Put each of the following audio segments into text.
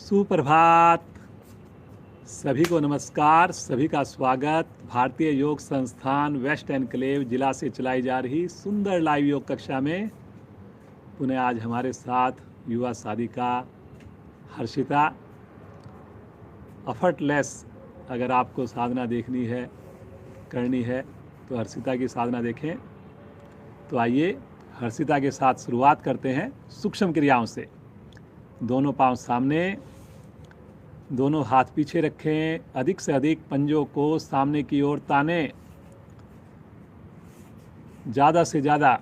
सुप्रभात। सभी को नमस्कार, सभी का स्वागत। भारतीय योग संस्थान वेस्ट एनक्लेव जिला से चलाई जा रही सुंदर लाइव योग कक्षा में पुनः आज हमारे साथ युवा साधिका हर्षिता। एफर्टलेस अगर आपको साधना देखनी है, करनी है तो हर्षिता की साधना देखें। तो आइए हर्षिता के साथ शुरुआत करते हैं सूक्ष्म क्रियाओं से। दोनों पांव सामने, दोनों हाथ पीछे रखें, अधिक से अधिक पंजों को सामने की ओर तानें। ज़्यादा से ज़्यादा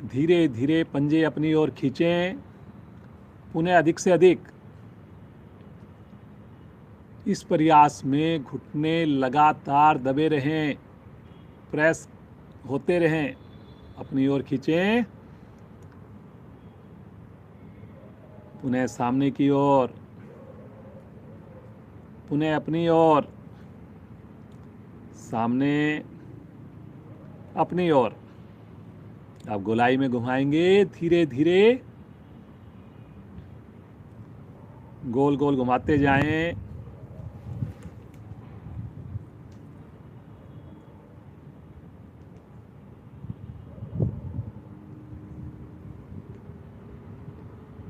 धीरे धीरे पंजे अपनी ओर खींचें, पुनः अधिक से अधिक। इस प्रयास में घुटने लगातार दबे रहें, प्रेस होते रहें, अपनी ओर खींचें, पुनः सामने की ओर, पुनः अपनी ओर, सामने, अपनी ओर। अब गोलाई में घुमाएंगे, धीरे धीरे गोल गोल घुमाते जाएं।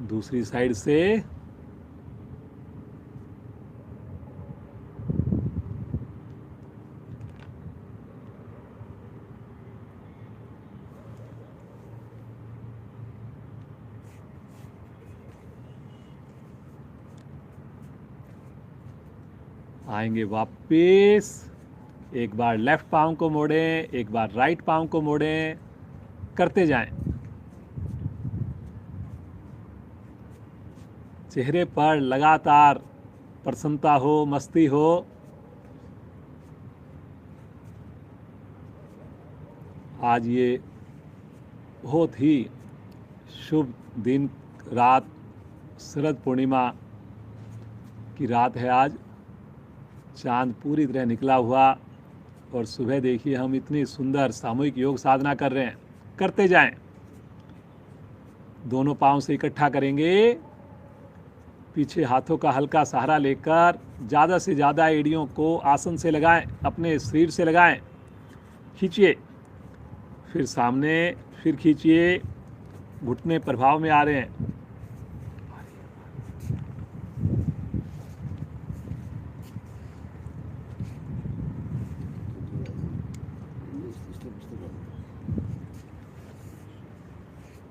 दूसरी साइड से आएंगे वापस। एक बार लेफ्ट पाँव को मोड़ें, एक बार राइट पाँव को मोड़ें, करते जाएं। चेहरे पर लगातार प्रसन्नता हो, मस्ती हो। आज ये बहुत ही शुभ दिन, रात, शरद पूर्णिमा की रात है आज। चांद पूरी तरह निकला हुआ और सुबह देखिए हम इतनी सुंदर सामूहिक योग साधना कर रहे हैं। करते जाएं। दोनों पाँव से इकट्ठा करेंगे, पीछे हाथों का हल्का सहारा लेकर ज़्यादा से ज़्यादा एड़ियों को आसन से लगाएं, अपने शरीर से लगाएं। खींचिए, फिर सामने, फिर खींचिए। घुटने प्रभाव में आ रहे हैं।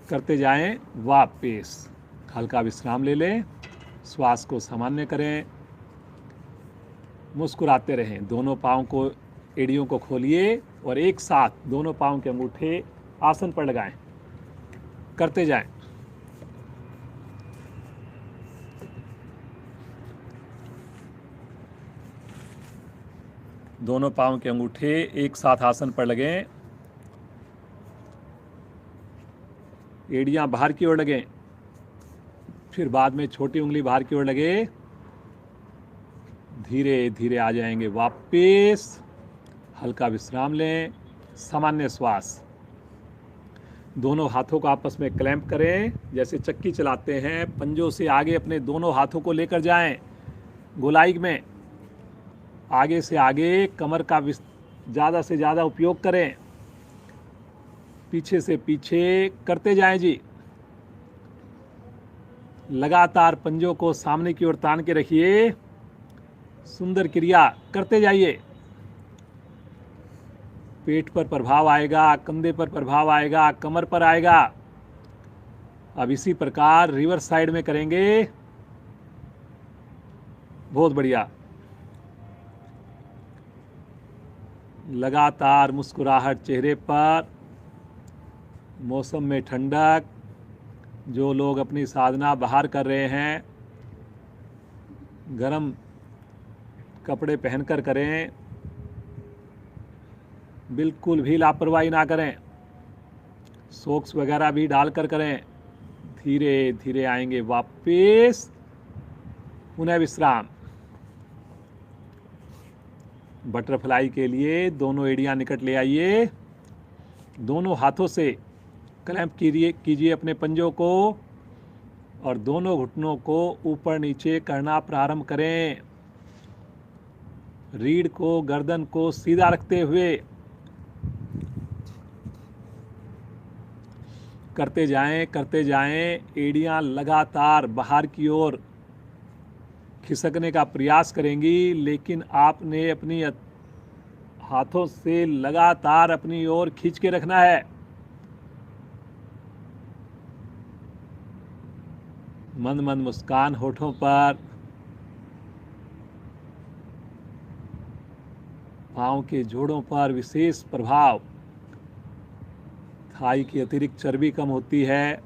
करते जाएं। वापस हल्का विश्राम ले लें, श्वास को सामान्य करें, मुस्कुराते रहें। दोनों पाँव को, एड़ियों को खोलिए और एक साथ दोनों पाँव के अंगूठे आसन पर लगाएं। करते जाएं। दोनों पाँव के अंगूठे एक साथ आसन पर लगें, एड़ियां बाहर की ओर लगें, फिर बाद में छोटी उंगली बाहर की ओर लगे। धीरे धीरे आ जाएंगे वापस। हल्का विश्राम लें, सामान्य श्वास। दोनों हाथों को आपस में क्लैंप करें, जैसे चक्की चलाते हैं। पंजों से आगे अपने दोनों हाथों को लेकर जाएं, गोलाई में आगे से आगे। कमर का ज़्यादा से ज़्यादा उपयोग करें, पीछे से पीछे करते जाएं जी। लगातार पंजों को सामने की ओर तान के रखिए। सुंदर क्रिया करते जाइए। पेट पर प्रभाव आएगा, कंधे पर प्रभाव आएगा, कमर पर आएगा। अब इसी प्रकार रिवर्स साइड में करेंगे। बहुत बढ़िया। लगातार मुस्कुराहट चेहरे पर। मौसम में ठंडक। जो लोग अपनी साधना बाहर कर रहे हैं, गरम कपड़े पहनकर करें, बिल्कुल भी लापरवाही ना करें। सॉक्स वगैरह भी डालकर करें। धीरे धीरे आएंगे वापस, पुनः विश्राम। बटरफ्लाई के लिए दोनों एड़ियां निकट ले आइए। दोनों हाथों से क्लैंप कीजिए अपने पंजों को। और दोनों घुटनों को ऊपर नीचे करना प्रारंभ करें। रीढ़ को, गर्दन को सीधा रखते हुए करते जाएं। एड़ियां लगातार बाहर की ओर खिसकने का प्रयास करेंगी, लेकिन आपने अपनी हाथों से लगातार अपनी ओर खींच के रखना है। मंद मंद मुस्कान होठों पर। पांव के जोड़ों पर विशेष प्रभाव। थाई की अतिरिक्त चर्बी कम होती है।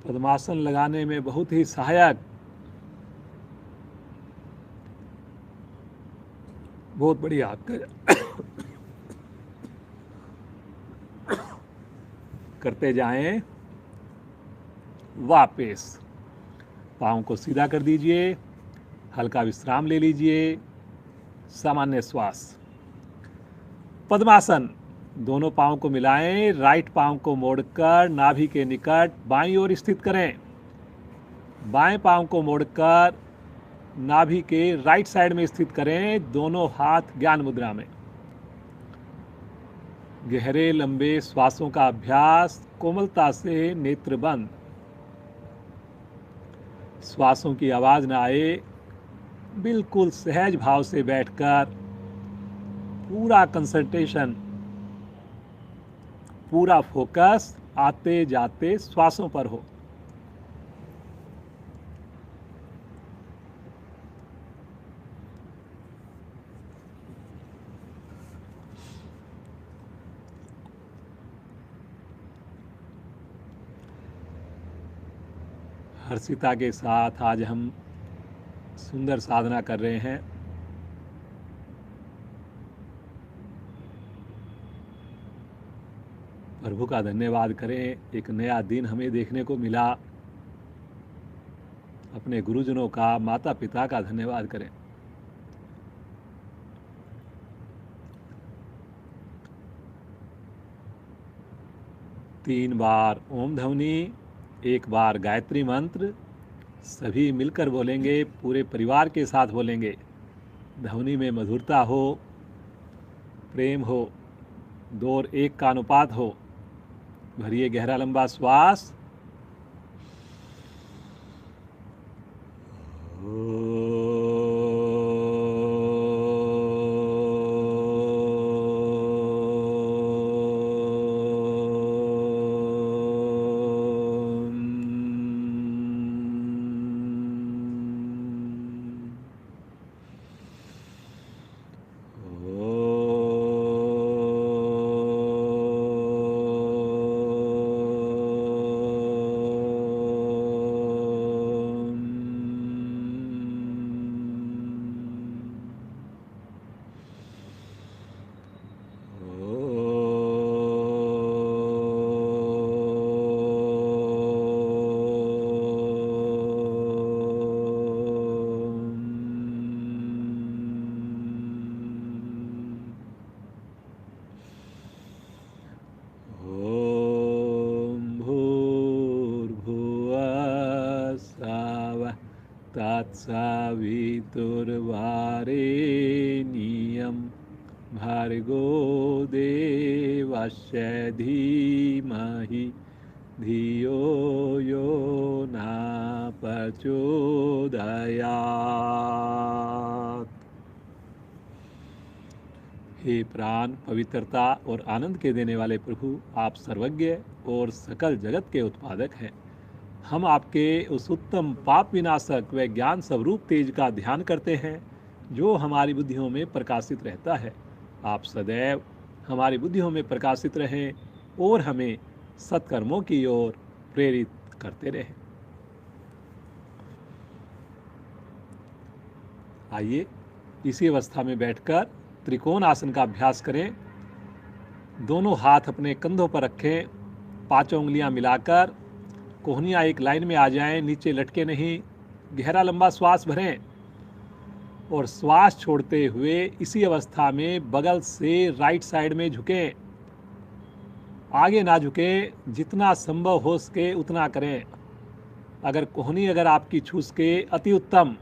पद्मासन लगाने में बहुत ही सहायक। बहुत बढ़िया। करते जाएं। वापस पाँव को सीधा कर दीजिए, हल्का विश्राम ले लीजिए। सामान्य श्वास। पद्मासन। दोनों पाँव को मिलाएं, राइट पाँव को मोड़कर नाभि के निकट बाईं ओर स्थित करें। बाएं पाँव को मोड़कर नाभि के राइट साइड में स्थित करें। दोनों हाथ ज्ञान मुद्रा में। गहरे लंबे श्वासों का अभ्यास। कोमलता से नेत्र बंद। श्वासों की आवाज ना आए। बिल्कुल सहज भाव से बैठकर पूरा कंसंट्रेशन, पूरा फोकस आते जाते श्वासों पर हो। हर्षिता के साथ आज हम सुंदर साधना कर रहे हैं। प्रभु का धन्यवाद करें, एक नया दिन हमें देखने को मिला। अपने गुरुजनों का, माता पिता का धन्यवाद करें। तीन बार ओम ध्वनि, एक बार गायत्री मंत्र सभी मिलकर बोलेंगे, पूरे परिवार के साथ बोलेंगे। ध्वनि में मधुरता हो, प्रेम हो, 2 और 1 का अनुपात हो। भरिए गहरा लंबा श्वास। तत्सवितुर्वरेण्यं भर्गो देवस्य धीमहि धियो यो न प्रचोदयात्। हे प्राण, पवित्रता और आनंद के देने वाले प्रभु, आप सर्वज्ञ और सकल जगत के उत्पादक हैं। हम आपके उस उत्तम पाप विनाशक व ज्ञान स्वरूप तेज का ध्यान करते हैं जो हमारी बुद्धियों में प्रकाशित रहता है। आप सदैव हमारी बुद्धियों में प्रकाशित रहें और हमें सत्कर्मों की ओर प्रेरित करते रहें। आइए इसी अवस्था में बैठकर त्रिकोण आसन का अभ्यास करें। दोनों हाथ अपने कंधों पर रखें, 5 उंगलियां मिलाकर कोहनियाँ एक लाइन में आ जाएं, नीचे लटके नहीं। गहरा लंबा श्वास भरें और श्वास छोड़ते हुए इसी अवस्था में बगल से राइट साइड में झुकें। आगे ना झुकें, जितना संभव हो सके उतना करें। अगर कोहनी अगर आपकी छू सके अति उत्तम।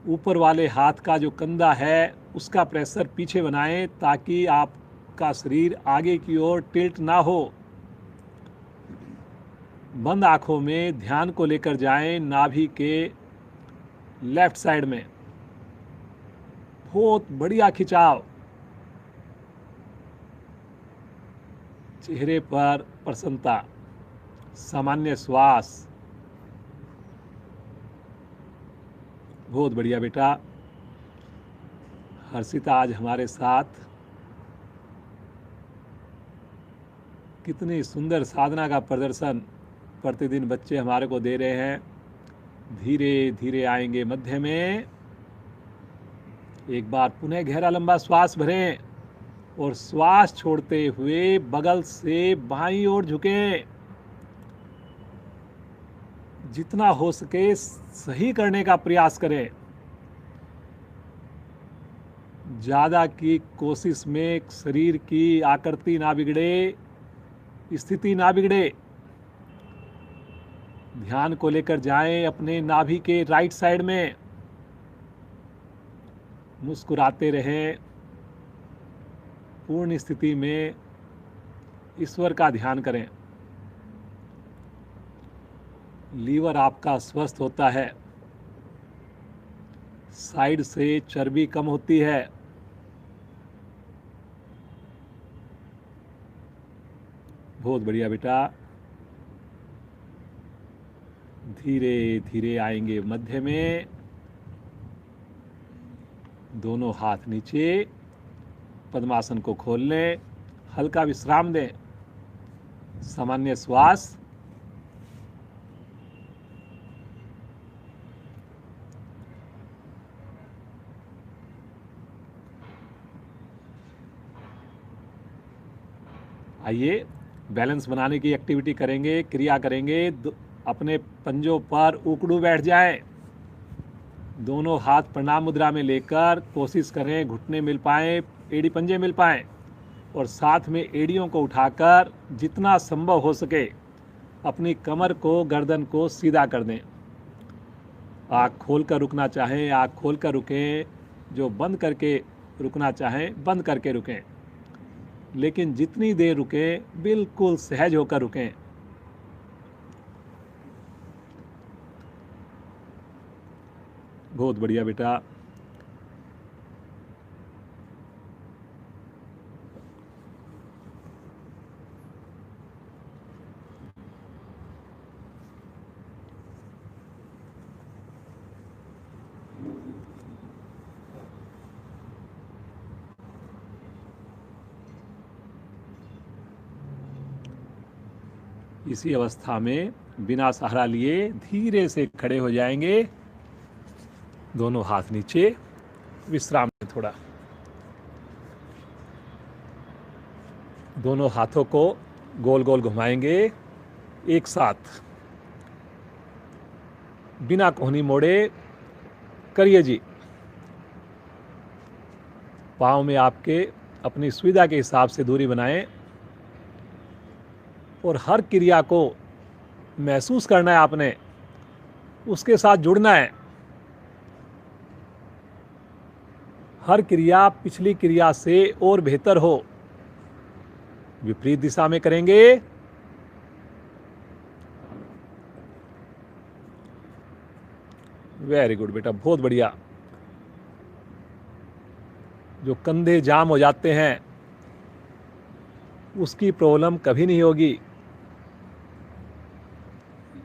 ऊपर वाले हाथ का जो कंधा है उसका प्रेशर पीछे बनाएं ताकि आपका शरीर आगे की ओर टिल्ट ना हो। बंद आंखों में ध्यान को लेकर जाएं नाभि के लेफ्ट साइड में। बहुत बढ़िया खिंचाव। चेहरे पर प्रसन्नता, सामान्य श्वास। बहुत बढ़िया बेटा। हर्षिता आज हमारे साथ कितनी सुंदर साधना का प्रदर्शन प्रतिदिन बच्चे हमारे को दे रहे हैं। धीरे धीरे आएंगे मध्य में। एक बार पुनः गहरा लंबा श्वास भरें और श्वास छोड़ते हुए बगल से बाईं ओर झुकें। जितना हो सके सही करने का प्रयास करें। ज़्यादा की कोशिश में शरीर की आकृति ना बिगड़े, स्थिति ना बिगड़े। ध्यान को लेकर जाएं अपने नाभि के राइट साइड में। मुस्कुराते रहें। पूर्ण स्थिति में ईश्वर का ध्यान करें। लीवर आपका स्वस्थ होता है। साइड से चर्बी कम होती है। बहुत बढ़िया बेटा। धीरे धीरे आएंगे मध्य में। दोनों हाथ नीचे। पद्मासन को खोल लें। हल्का विश्राम दें। सामान्य श्वास। आइए बैलेंस बनाने की एक्टिविटी करेंगे, क्रिया करेंगे। अपने पंजों पर उकड़ू बैठ जाएं। दोनों हाथ प्रणाम मुद्रा में लेकर कोशिश करें घुटने मिल पाएं, एड़ी पंजे मिल पाएं और साथ में एड़ियों को उठाकर जितना संभव हो सके अपनी कमर को, गर्दन को सीधा कर दें। आँख खोल कर रुकना चाहें आँख खोल कर रुकें। जो बंद करके रुकना चाहें बंद करके रुकें। लेकिन जितनी देर रुकें बिल्कुल सहज होकर रुकें। बहुत बढ़िया बेटा। इसी अवस्था में बिना सहारा लिए धीरे से खड़े हो जाएंगे। दोनों हाथ नीचे। विश्राम में थोड़ा। दोनों हाथों को गोल गोल घुमाएंगे एक साथ, बिना कोहनी मोड़े करिए जी। पाँव में आपके अपनी सुविधा के हिसाब से दूरी बनाएं और हर क्रिया को महसूस करना है आपने, उसके साथ जुड़ना है। हर क्रिया पिछली क्रिया से और बेहतर हो। विपरीत दिशा में करेंगे। वेरी गुड बेटा, बहुत बढ़िया। जो कंधे जाम हो जाते हैं उसकी प्रॉब्लम कभी नहीं होगी,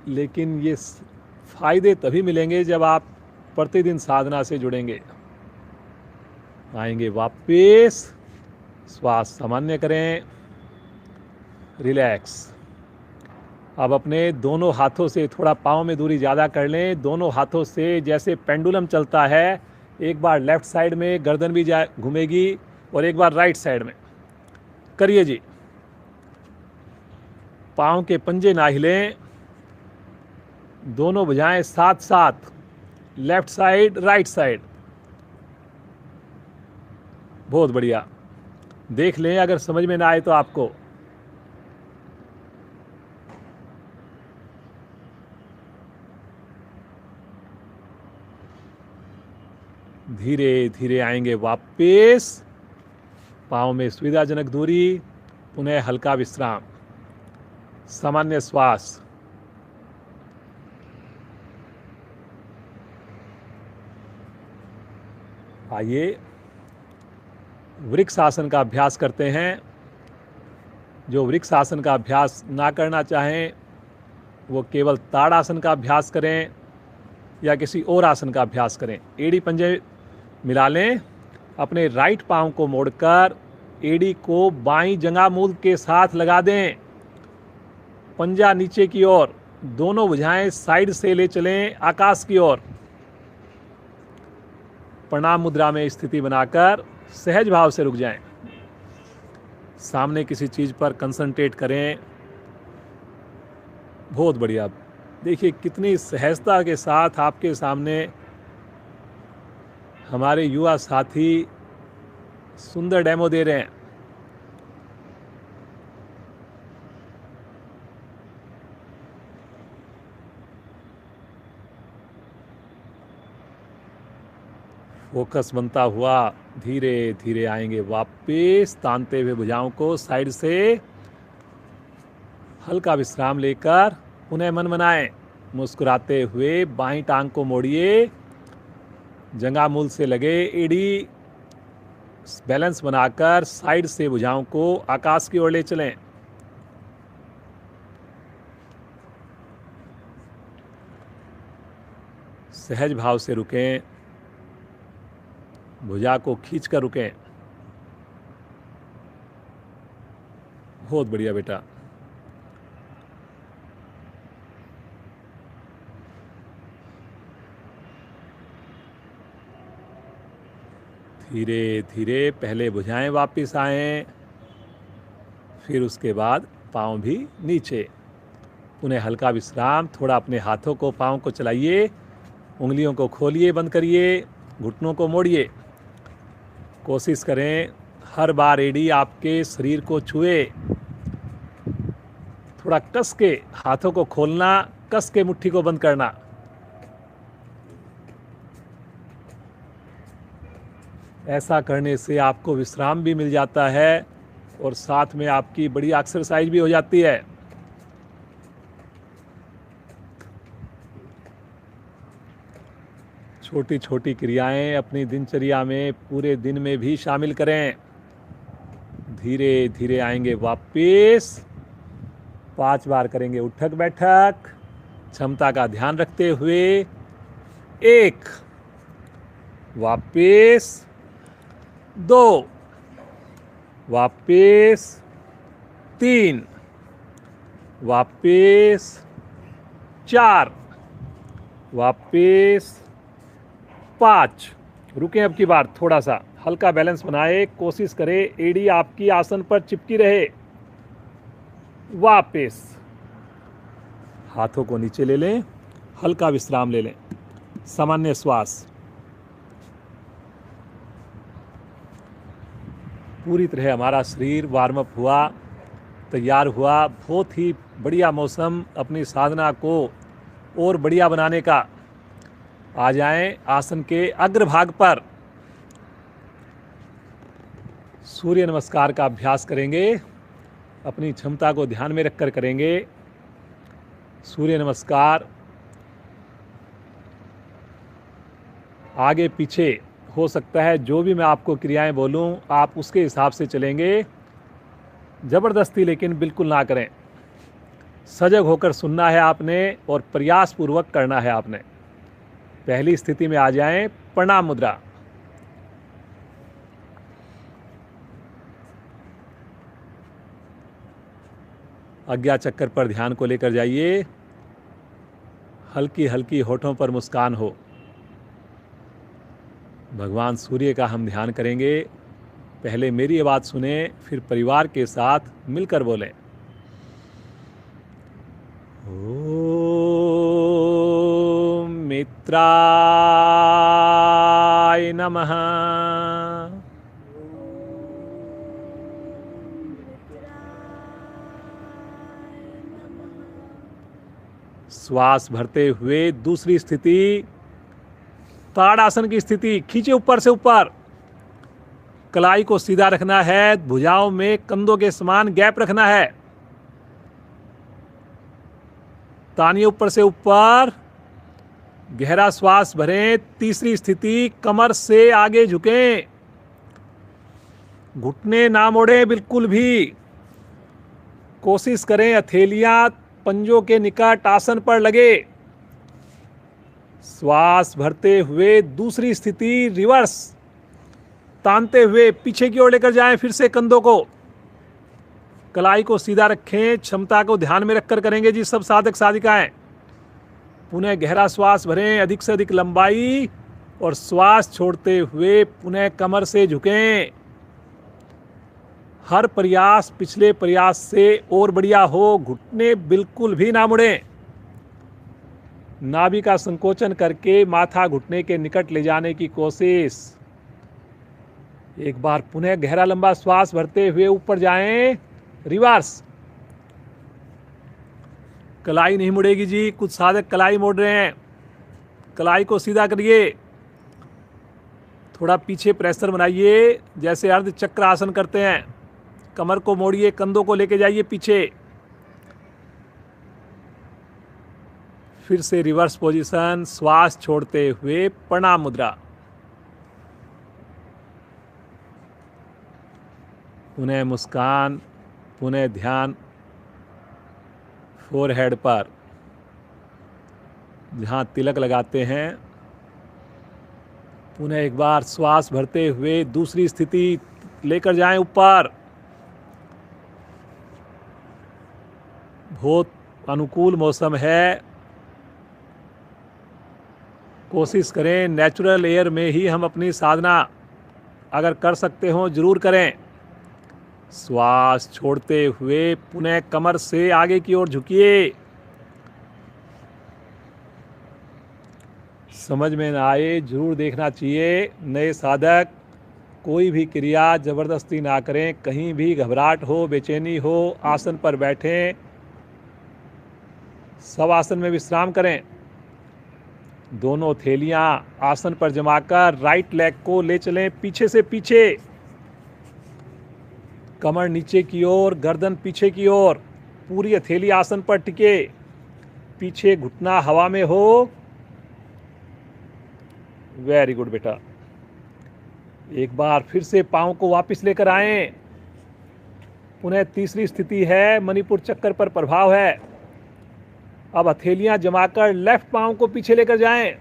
लेकिन ये फायदे तभी मिलेंगे जब आप प्रतिदिन साधना से जुड़ेंगे। आएंगे वापस। श्वास सामान्य करें। रिलैक्स। अब अपने दोनों हाथों से थोड़ा पाँव में दूरी ज़्यादा कर लें। दोनों हाथों से जैसे पेंडुलम चलता है, एक बार लेफ्ट साइड में गर्दन भी घूमेगी और एक बार राइट साइड में करिए जी। पाँव के पंजे ना हिलें। दोनों भुजाएं साथ साथ, लेफ्ट साइड राइट साइड। बहुत बढ़िया। देख लें, अगर समझ में ना आए तो आपको। धीरे धीरे आएंगे वापस, पाँव में सुविधाजनक दूरी, पुनः हल्का विश्राम, सामान्य श्वास। आइए वृक्ष आसन का अभ्यास करते हैं। जो वृक्ष आसन का अभ्यास ना करना चाहें वो केवल ताड़ासन का अभ्यास करें या किसी और आसन का अभ्यास करें। एड़ी पंजे मिला लें, अपने राइट पाँव को मोड़कर एड़ी को बाईं जंघा मूल के साथ लगा दें, पंजा नीचे की ओर, दोनों भुजाएं साइड से ले चलें आकाश की ओर। प्रणाम मुद्रा में स्थिति बनाकर सहज भाव से रुक जाएं। सामने किसी चीज पर कंसंट्रेट करें। बहुत बढ़िया। देखिए कितनी सहजता के साथ आपके सामने हमारे युवा साथी सुंदर डेमो दे रहे हैं। फोकस बनता हुआ धीरे धीरे आएंगे वापस, तानते हुए भुजाओं को साइड से, हल्का विश्राम लेकर पुनः मन बनाएं। मुस्कुराते हुए बाईं टांग को मोड़िए, जंघा मूल से लगे एड़ी बैलेंस बनाकर साइड से भुजाओं को आकाश की ओर ले चलें। सहज भाव से रुकें, भुजा को खींचकर रुकें। बहुत बढ़िया बेटा। धीरे धीरे पहले भुजाएं वापस आएं, फिर उसके बाद पाँव भी नीचे। उन्हें हल्का विश्राम। थोड़ा अपने हाथों को, पाँव को चलाइए, उंगलियों को खोलिए, बंद करिए, घुटनों को मोड़िए। कोशिश करें हर बार एड़ी आपके शरीर को छुए। थोड़ा कस के हाथों को खोलना, कस के मुट्ठी को बंद करना। ऐसा करने से आपको विश्राम भी मिल जाता है और साथ में आपकी बड़ी एक्सरसाइज भी हो जाती है। छोटी छोटी क्रियाएं अपनी दिनचर्या में पूरे दिन में भी शामिल करें। धीरे धीरे आएंगे वापस, 5 बार करेंगे उठक बैठक, क्षमता का ध्यान रखते हुए। 1, वापस 2, वापस 3, वापस 4, वापस 5। रुकें अब की बार, थोड़ा सा हल्का बैलेंस बनाए, कोशिश करें एड़ी आपकी आसन पर चिपकी रहे। वापस हाथों को नीचे ले लें, हल्का विश्राम ले लें, सामान्य श्वास। पूरी तरह हमारा शरीर वार्म अप हुआ, तैयार हुआ। बहुत ही बढ़िया मौसम अपनी साधना को और बढ़िया बनाने का। आ जाएं आसन के अग्रभाग पर। सूर्य नमस्कार का अभ्यास करेंगे, अपनी क्षमता को ध्यान में रखकर करेंगे। सूर्य नमस्कार आगे पीछे हो सकता है, जो भी मैं आपको क्रियाएं बोलूं आप उसके हिसाब से चलेंगे। ज़बरदस्ती लेकिन बिल्कुल ना करें। सजग होकर सुनना है आपने और प्रयासपूर्वक करना है आपने। पहली स्थिति में आ जाएं, प्रणाम मुद्रा। आज्ञा चक्कर पर ध्यान को लेकर जाइए। हल्की हल्की होठों पर मुस्कान हो। भगवान सूर्य का हम ध्यान करेंगे। पहले मेरी आवाज़ सुने, फिर परिवार के साथ मिलकर बोलें। ओम मित्राय नमः। श्वास भरते हुए दूसरी स्थिति, ताड़ासन की स्थिति। खींचे ऊपर से ऊपर, कलाई को सीधा रखना है, भुजाओं में कंधों के समान गैप रखना है। तानिए ऊपर से ऊपर, गहरा श्वास भरें। तीसरी स्थिति, कमर से आगे झुकें, घुटने ना मोड़ें बिल्कुल भी। कोशिश करें हथेलियां पंजों के निकट आसन पर लगे। श्वास भरते हुए दूसरी स्थिति, रिवर्स, तानते हुए पीछे की ओर लेकर जाएं। फिर से कंधों को, कलाई को सीधा रखें। क्षमता को ध्यान में रखकर करेंगे जी सब साधक साधिकाएं। पुनः गहरा श्वास भरें, अधिक से अधिक लंबाई, और श्वास छोड़ते हुए पुनः कमर से झुकें। हर प्रयास पिछले प्रयास से और बढ़िया हो। घुटने बिल्कुल भी ना मुड़ें। नाभि का संकोचन करके माथा घुटने के निकट ले जाने की कोशिश। एक बार पुनः गहरा लंबा श्वास भरते हुए ऊपर जाएं, रिवर्स। कलाई नहीं मुड़ेगी जी, कुछ साधक कलाई मोड़ रहे हैं। कलाई को सीधा करिए, थोड़ा पीछे प्रेशर बनाइए, जैसे अर्ध चक्र आसन करते हैं। कमर को मोड़िए, कंधों को लेके जाइए पीछे। फिर से रिवर्स पोजीशन, श्वास छोड़ते हुए प्रणाम मुद्रा। पुनः मुस्कान, पुनः ध्यान फोरहेड पर, जहाँ तिलक लगाते हैं। पुनः एक बार श्वास भरते हुए दूसरी स्थिति लेकर जाएं ऊपर। बहुत अनुकूल मौसम है, कोशिश करें नेचुरल एयर में ही हम अपनी साधना अगर कर सकते हो जरूर करें। श्वास छोड़ते हुए पुनः कमर से आगे की ओर झुकिए। समझ में ना आए जरूर देखना चाहिए। नए साधक कोई भी क्रिया जबरदस्ती ना करें। कहीं भी घबराहट हो, बेचैनी हो, आसन पर बैठें, सब आसन में विश्राम करें। दोनों थैलियां आसन पर जमाकर राइट लेग को ले चलें पीछे से पीछे। कमर नीचे की ओर, गर्दन पीछे की ओर, पूरी हथेली आसन पर टिके। पीछे घुटना हवा में हो। वेरी गुड बेटा। एक बार फिर से पांव को वापस लेकर आएं। पुनः तीसरी स्थिति है, मणिपुर चक्कर पर प्रभाव है। अब हथेलियां जमाकर लेफ्ट पांव को पीछे लेकर जाएं।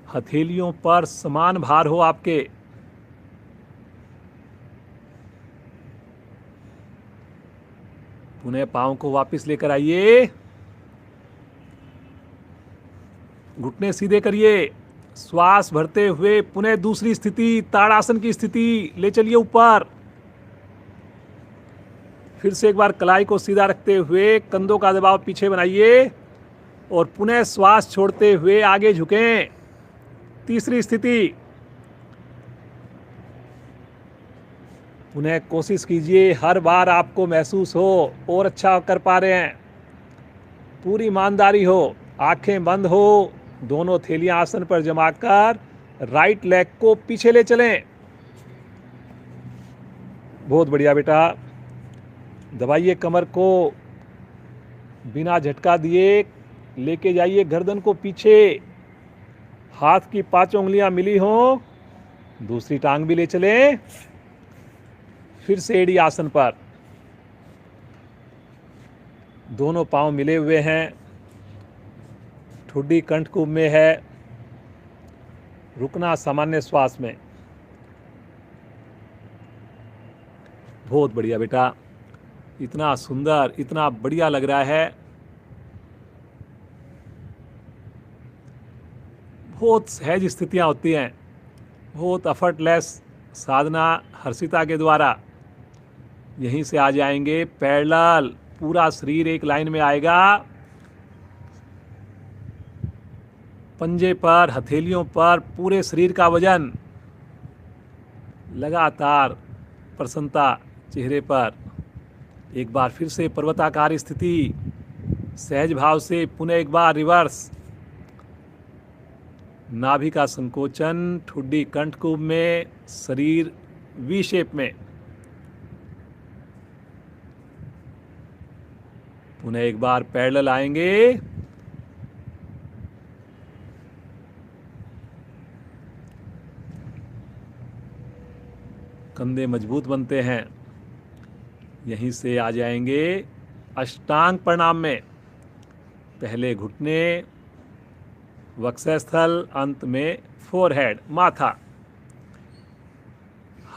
हथेलियों पर समान भार हो आपके। पुनः पांव को वापस लेकर आइए। घुटने सीधे करिए। श्वास भरते हुए पुनः दूसरी स्थिति, ताड़ासन की स्थिति ले चलिए ऊपर। फिर से एक बार कलाई को सीधा रखते हुए कंधों का दबाव पीछे बनाइए और पुनः श्वास छोड़ते हुए आगे झुकें। तीसरी स्थिति। पुनः कोशिश कीजिए हर बार आपको महसूस हो और अच्छा कर पा रहे हैं। पूरी ईमानदारी हो, आंखें बंद हो, दोनों थैलियां आसन पर जमाकर राइट लेग को पीछे ले चलें। बहुत बढ़िया बेटा। दबाइए कमर को, बिना झटका दिए लेके जाइए गर्दन को पीछे। हाथ की 5 उंगलियां मिली हों। दूसरी टांग भी ले चलें। फिर से एड़ी आसन पर, दोनों पांव मिले हुए हैं। ठुड्डी कंठकुंभ में है। रुकना सामान्य श्वास में। बहुत बढ़िया बेटा। इतना सुंदर, इतना बढ़िया लग रहा है। बहुत सहज स्थितियां होती हैं, बहुत एफर्टलेस साधना हर्षिता के द्वारा। यहीं से आ जाएंगे पैरेलल, पूरा शरीर एक लाइन में आएगा। पंजे पर, हथेलियों पर पूरे शरीर का वजन। लगातार प्रसन्नता चेहरे पर। एक बार फिर से पर्वताकार स्थिति, सहज भाव से पुनः एक बार रिवर्स। नाभि का संकोचन, ठुड्डी कंठकुंभ में, शरीर वी शेप में। पुनः एक बार पैरेलल आएंगे। कंधे मजबूत बनते हैं। यहीं से आ जाएंगे अष्टांग प्रणाम में। पहले घुटने, वक्षस्थल, अंत में फोरहेड, माथा।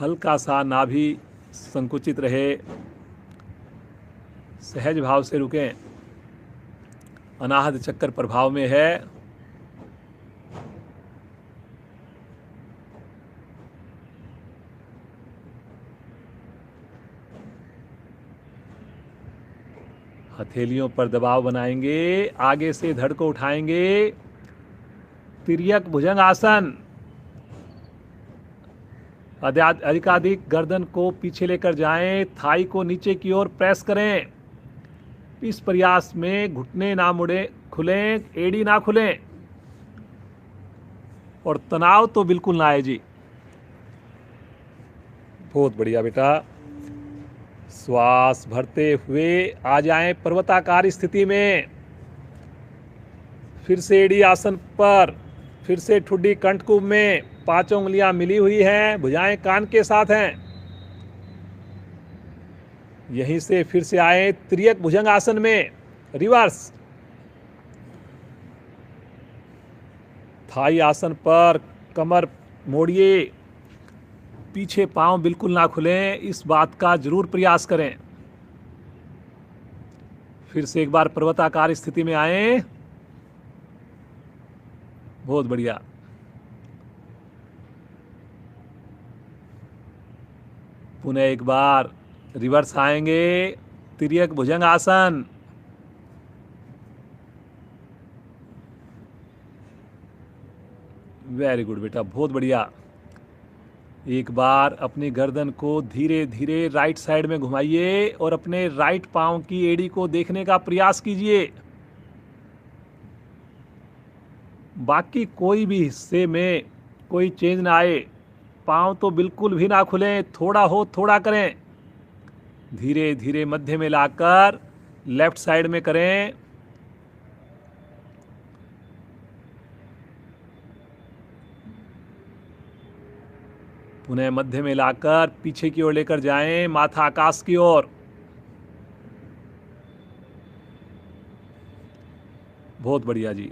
हल्का सा नाभि संकुचित रहे, सहज भाव से रुकें। अनाहत चक्कर प्रभाव में है। हथेलियों पर दबाव बनाएंगे, आगे से धड़ को उठाएंगे। तिर्यक भुजंग आसन। अधिकाधिक गर्दन को पीछे लेकर जाएं, थाई को नीचे की ओर प्रेस करें। इस प्रयास में घुटने ना मुड़े खुलें, एड़ी ना खुलें और तनाव तो बिल्कुल ना आए जी। बहुत बढ़िया बेटा। श्वास भरते हुए आ जाएं पर्वताकार स्थिति में। फिर से एड़ी आसन पर, फिर से ठुड्डी कंठकुंभ में। 5 उंगलियां मिली हुई हैं, भुजाएं कान के साथ हैं। यहीं से फिर से आए तिर्यक भुजंग आसन में, रिवर्स। थाई आसन पर कमर मोड़िए, पीछे पांव बिल्कुल ना खुलें, इस बात का जरूर प्रयास करें। फिर से एक बार पर्वताकार स्थिति में आए। बहुत बढ़िया। पुनः एक बार रिवर्स आएंगे, तिर्यक भुजंग आसन। वेरी गुड बेटा, बहुत बढ़िया। एक बार अपनी गर्दन को धीरे धीरे राइट साइड में घुमाइए और अपने राइट पांव की एड़ी को देखने का प्रयास कीजिए। बाकी कोई भी हिस्से में कोई चेंज ना आए। पांव तो बिल्कुल भी ना खुलें, थोड़ा हो थोड़ा करें। धीरे धीरे मध्य में लाकर लेफ्ट साइड में करें। पुनः मध्य में लाकर पीछे की ओर लेकर जाएं, माथा आकाश की ओर। बहुत बढ़िया जी।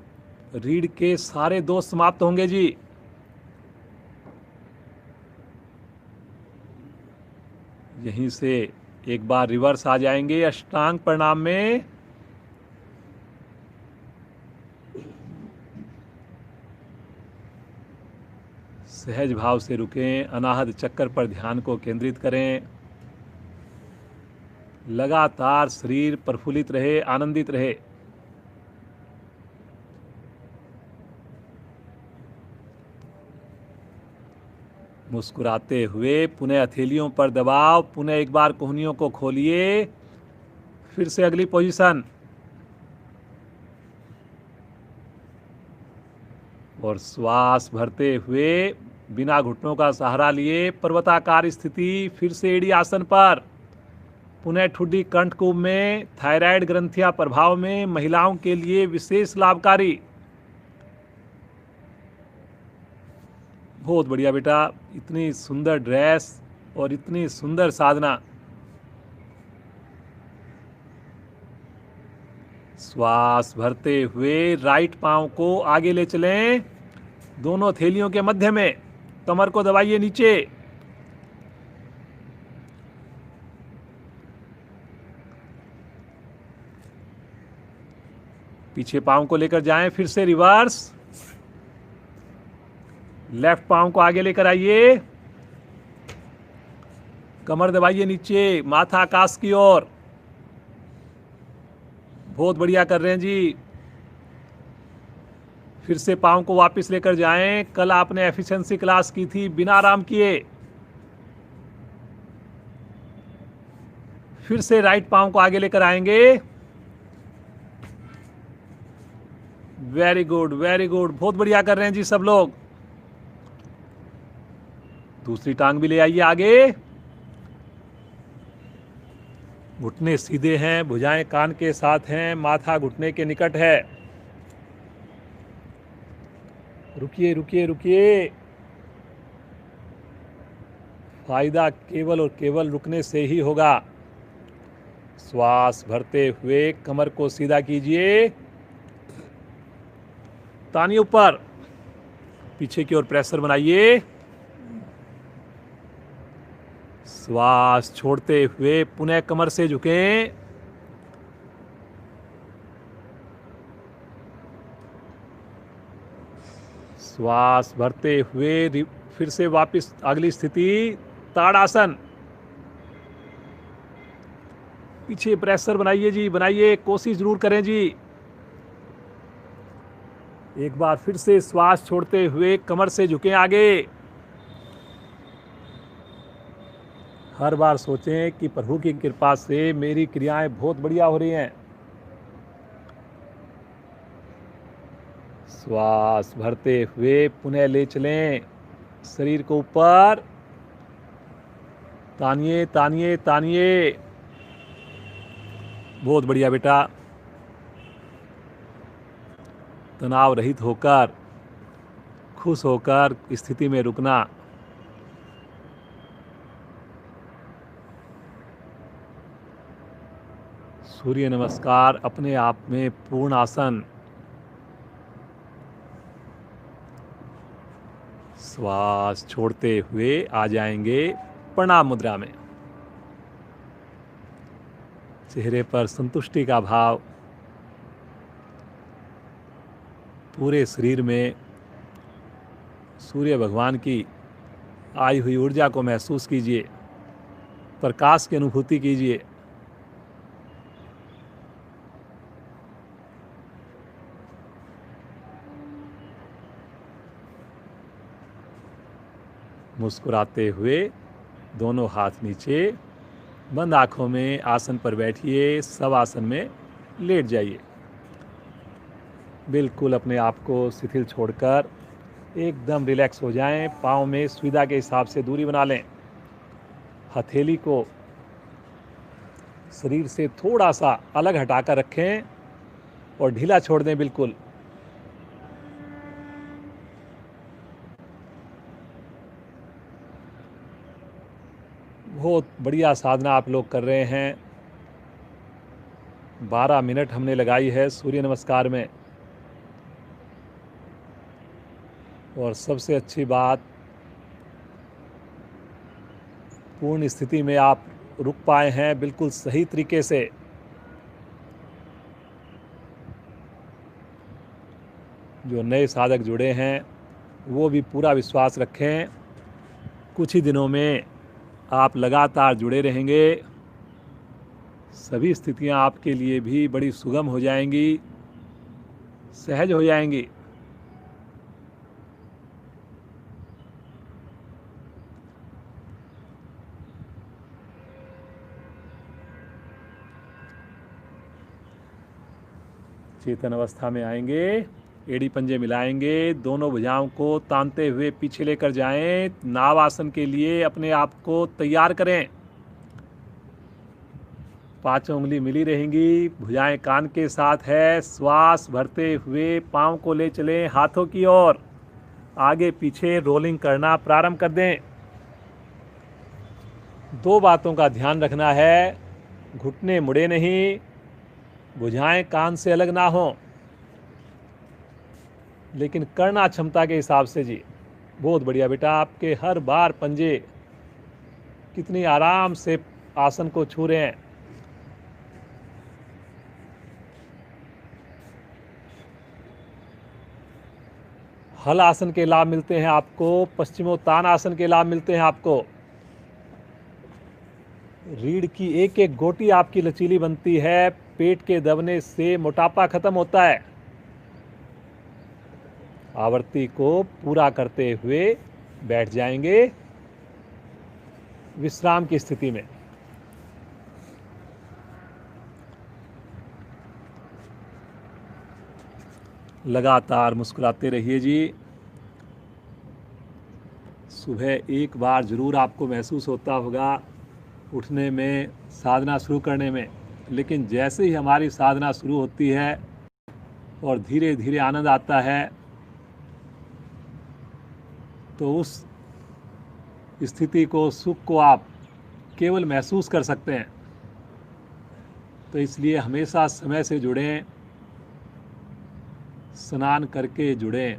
रीढ़ के सारे दोष समाप्त होंगे जी। यहीं से एक बार रिवर्स आ जाएंगे अष्टांग प्रणाम में। सहज भाव से रुकें, अनाहत चक्कर पर ध्यान को केंद्रित करें। लगातार शरीर प्रफुल्लित रहे, आनंदित रहे। मुस्कुराते हुए पुनः हथेलियों पर दबाव। पुनः एक बार कोहनियों को खोलिए। फिर से अगली पोजीशन। और श्वास भरते हुए बिना घुटनों का सहारा लिए पर्वताकार स्थिति। फिर से एड़ी आसन पर। पुनः ठुड्डी कंठकुंभ में। थायराइड ग्रंथियां प्रभाव में, महिलाओं के लिए विशेष लाभकारी। बहुत बढ़िया बेटा। इतनी सुंदर ड्रेस और इतनी सुंदर साधना। श्वास भरते हुए राइट पांव को आगे ले चलें, दोनों थैलियों के मध्य में। कमर को दबाइए नीचे। पीछे पांव को लेकर जाएं, फिर से रिवर्स। लेफ्ट पांव को आगे लेकर आइए, कमर दबाइए नीचे, माथा आकाश की ओर। बहुत बढ़िया कर रहे हैं जी। फिर से पांव को वापस लेकर जाएं। कल आपने एफिशिएंसी क्लास की थी बिना आराम किए। फिर से राइट पांव को आगे लेकर आएंगे। वेरी गुड, वेरी गुड, बहुत बढ़िया कर रहे हैं जी सब लोग। दूसरी टांग भी ले आइए आगे। घुटने सीधे हैं, भुजाएं कान के साथ हैं, माथा घुटने के निकट है। रुकिए रुकिए रुकिए, फायदा केवल और केवल रुकने से ही होगा। श्वास भरते हुए कमर को सीधा कीजिए, तानिए ऊपर, पीछे की ओर प्रेशर बनाइए। श्वास छोड़ते हुए पुनः कमर से झुकें। श्वास भरते हुए फिर से वापस अगली स्थिति ताड़ासन। पीछे प्रेशर बनाइए जी, बनाइए, कोशिश जरूर करें जी। एक बार फिर से श्वास छोड़ते हुए कमर से झुकें आगे। हर बार सोचें कि प्रभु की कृपा से मेरी क्रियाएं बहुत बढ़िया हो रही हैं। श्वास भरते हुए पुनः ले चलें शरीर को ऊपर, तानिए तानिए तानिए। बहुत बढ़िया बेटा। तनाव रहित होकर, खुश होकर स्थिति में रुकना। सूर्य नमस्कार अपने आप में पूर्ण आसन। श्वास छोड़ते हुए आ जाएंगे प्रणाम मुद्रा में। चेहरे पर संतुष्टि का भाव, पूरे शरीर में सूर्य भगवान की आई हुई ऊर्जा को महसूस कीजिए, प्रकाश की अनुभूति कीजिए। मुस्कुराते हुए दोनों हाथ नीचे, बंद आंखों में आसन पर बैठिए, सब आसन में लेट जाइए। बिल्कुल अपने आप को शिथिल छोड़कर एकदम रिलैक्स हो जाएं। पाँव में सुविधा के हिसाब से दूरी बना लें। हथेली को शरीर से थोड़ा सा अलग हटाकर रखें और ढीला छोड़ दें बिल्कुल। बहुत बढ़िया साधना आप लोग कर रहे हैं। 12 मिनट हमने लगाई है सूर्य नमस्कार में। और सबसे अच्छी बात, पूर्ण स्थिति में आप रुक पाए हैं बिल्कुल सही तरीके से। जो नए साधक जुड़े हैं वो भी पूरा विश्वास रखें, कुछ ही दिनों में आप लगातार जुड़े रहेंगे। सभी स्थितियां आपके लिए भी बड़ी सुगम हो जाएंगी, सहज हो जाएंगी। चेतन अवस्था में आएंगे, एड़ी पंजे मिलाएंगे, दोनों भुजाओं को तानते हुए पीछे लेकर जाएं। नाव आसन के लिए अपने आप को तैयार करें। पांचों उंगली मिली रहेंगी, भुजाएं कान के साथ है। श्वास भरते हुए पांव को ले चलें हाथों की ओर, आगे पीछे रोलिंग करना प्रारंभ कर दें। 2 बातों का ध्यान रखना है, घुटने मुड़े नहीं, भुजाएं कान से अलग ना हो, लेकिन करना क्षमता के हिसाब से जी। बहुत बढ़िया बेटा, आपके हर बार पंजे कितनी आराम से आसन को छू रहे हैं। हल आसन के लाभ मिलते हैं आपको, पश्चिमोत्तान आसन के लाभ मिलते हैं आपको। रीढ़ की एक एक गोटी आपकी लचीली बनती है, पेट के दबने से मोटापा खत्म होता है। आवृत्ति को पूरा करते हुए बैठ जाएंगे विश्राम की स्थिति में। लगातार मुस्कुराते रहिए जी। सुबह एक बार ज़रूर आपको महसूस होता होगा उठने में, साधना शुरू करने में, लेकिन जैसे ही हमारी साधना शुरू होती है और धीरे धीरे आनंद आता है, तो उस स्थिति को, सुख को आप केवल महसूस कर सकते हैं। तो इसलिए हमेशा समय से जुड़ें, स्नान करके जुड़ें।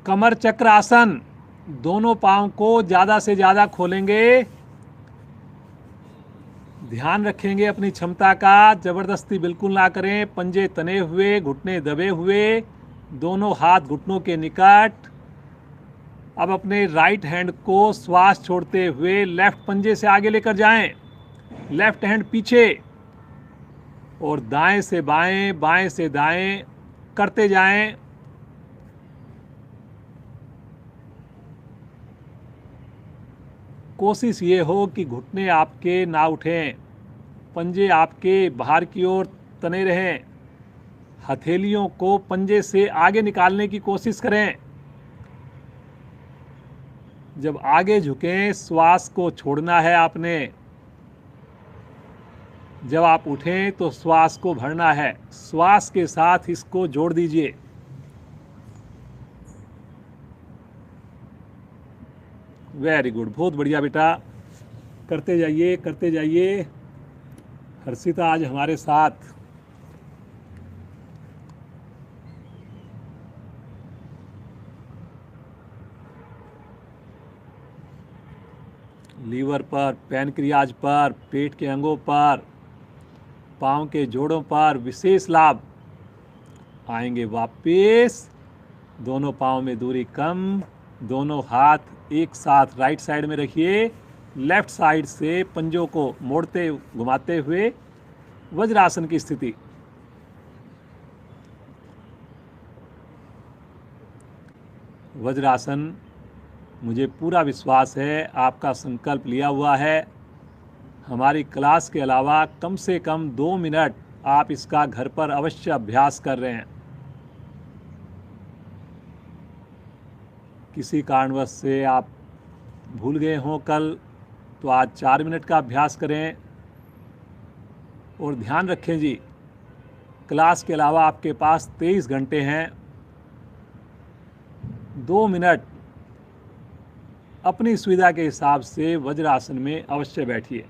कमर चक्र आसन, दोनों पाँव को ज़्यादा से ज़्यादा खोलेंगे, ध्यान रखेंगे अपनी क्षमता का, ज़बरदस्ती बिल्कुल ना करें। पंजे तने हुए, घुटने दबे हुए, दोनों हाथ घुटनों के निकट। अब अपने राइट हैंड को श्वास छोड़ते हुए लेफ्ट पंजे से आगे लेकर जाएं, लेफ्ट हैंड पीछे, और दाएं से बाएं, बाएं से दाएं करते जाएं। कोशिश ये हो कि घुटने आपके ना उठें, पंजे आपके बाहर की ओर तने रहें। हथेलियों को पंजे से आगे निकालने की कोशिश करें। जब आगे झुकें, श्वास को छोड़ना है आपने। जब आप उठें तो श्वास को भरना है, श्वास के साथ इसको जोड़ दीजिए। वेरी गुड, बहुत बढ़िया बेटा, करते जाइए करते जाइए। हर्षिता आज हमारे साथ। लीवर पर, पैनक्रियाज पर, पेट के अंगों पर, पाँव के जोड़ों पर विशेष लाभ आएंगे वापस। दोनों पाँव में दूरी कम, दोनों हाथ एक साथ राइट साइड में रखिए, लेफ्ट साइड से पंजों को मोड़ते घुमाते हुए वज्रासन की स्थिति। वज्रासन, मुझे पूरा विश्वास है आपका संकल्प लिया हुआ है। हमारी क्लास के अलावा कम से कम 2 मिनट आप इसका घर पर अवश्य अभ्यास कर रहे हैं। किसी कारणवश से आप भूल गए हों कल, तो आज 4 मिनट का अभ्यास करें। और ध्यान रखें जी, क्लास के अलावा आपके पास 23 घंटे हैं। 2 मिनट अपनी सुविधा के हिसाब से वज्रासन में अवश्य बैठिए।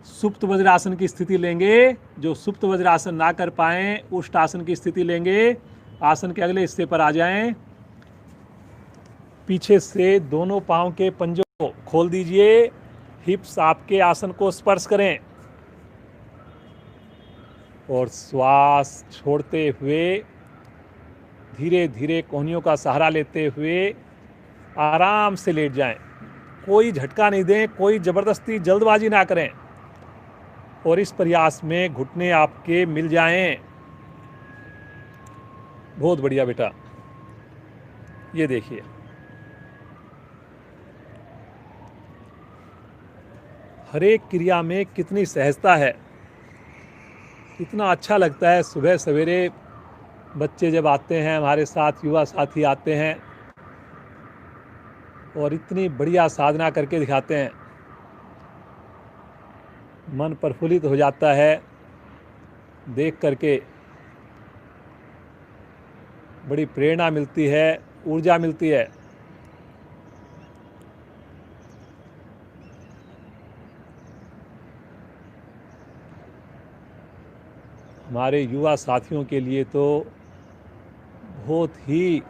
सुप्त वज्रासन की स्थिति लेंगे। जो सुप्त वज्रासन ना कर पाएं, उष्ट आसन की स्थिति लेंगे। आसन के अगले हिस्से पर आ जाएं। पीछे से दोनों पांव के पंजों को खोल दीजिए, हिप्स आपके आसन को स्पर्श करें, और श्वास छोड़ते हुए धीरे धीरे कोहनियों का सहारा लेते हुए आराम से लेट जाएं। कोई झटका नहीं दें, कोई ज़बरदस्ती जल्दबाजी ना करें, और इस प्रयास में घुटने आपके मिल जाएं। बहुत बढ़िया बेटा, ये देखिए, हर एक क्रिया में कितनी सहजता है। इतना अच्छा लगता है सुबह सवेरे बच्चे जब आते हैं हमारे साथ, युवा साथी आते हैं और इतनी बढ़िया साधना करके दिखाते हैं। मन प्रफुल्लित हो जाता है देख करके, बड़ी प्रेरणा मिलती है, ऊर्जा मिलती है। हमारे युवा साथियों के लिए तो बहुत ही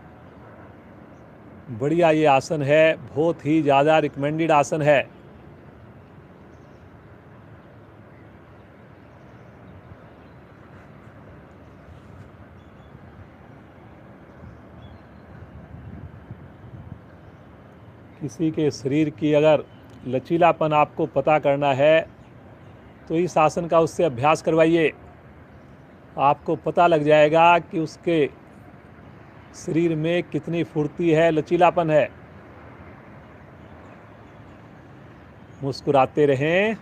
बढ़िया ये आसन है, बहुत ही ज़्यादा रिकमेंडेड आसन है। किसी के शरीर की अगर लचीलापन आपको पता करना है तो इस आसन का उससे अभ्यास करवाइए। आपको पता लग जाएगा कि उसके शरीर में कितनी फुर्ती है, लचीलापन है। मुस्कुराते रहें।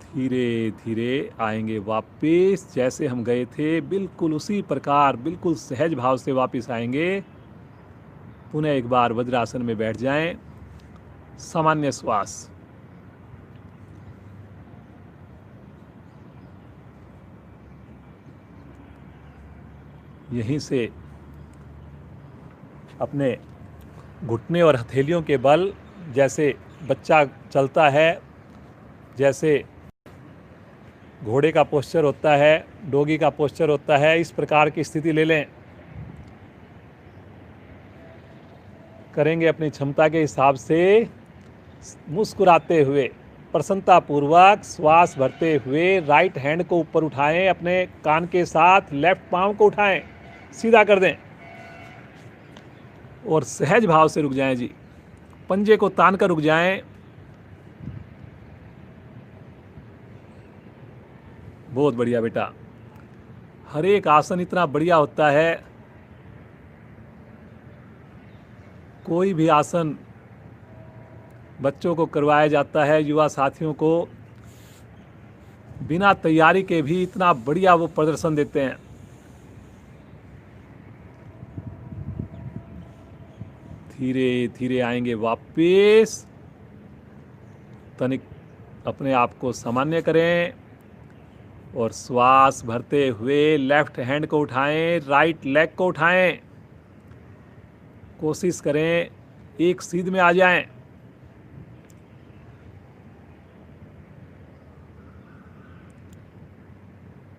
धीरे धीरे आएंगे वापस, जैसे हम गए थे बिल्कुल उसी प्रकार, बिल्कुल सहज भाव से वापस आएंगे। पुनः एक बार वज्रासन में बैठ जाएं। सामान्य श्वास। यहीं से अपने घुटने और हथेलियों के बल, जैसे बच्चा चलता है, जैसे घोड़े का पोस्चर होता है, डोगी का पोस्चर होता है, इस प्रकार की स्थिति ले लें। करेंगे अपनी क्षमता के हिसाब से, मुस्कुराते हुए प्रसन्नतापूर्वक श्वास भरते हुए राइट हैंड को ऊपर उठाएं, अपने कान के साथ लेफ्ट पांव को उठाएं, सीधा कर दें और सहज भाव से रुक जाएं जी। पंजे को तान कर रुक जाएं। बहुत बढ़िया बेटा। हर एक आसन इतना बढ़िया होता है। कोई भी आसन बच्चों को करवाया जाता है, युवा साथियों को, बिना तैयारी के भी इतना बढ़िया वो प्रदर्शन देते हैं। धीरे धीरे आएंगे वापस। तनिक अपने आप को सामान्य करें और श्वास भरते हुए लेफ्ट हैंड को उठाएं, राइट लेग को उठाएं। कोशिश करें एक सीध में आ जाएं।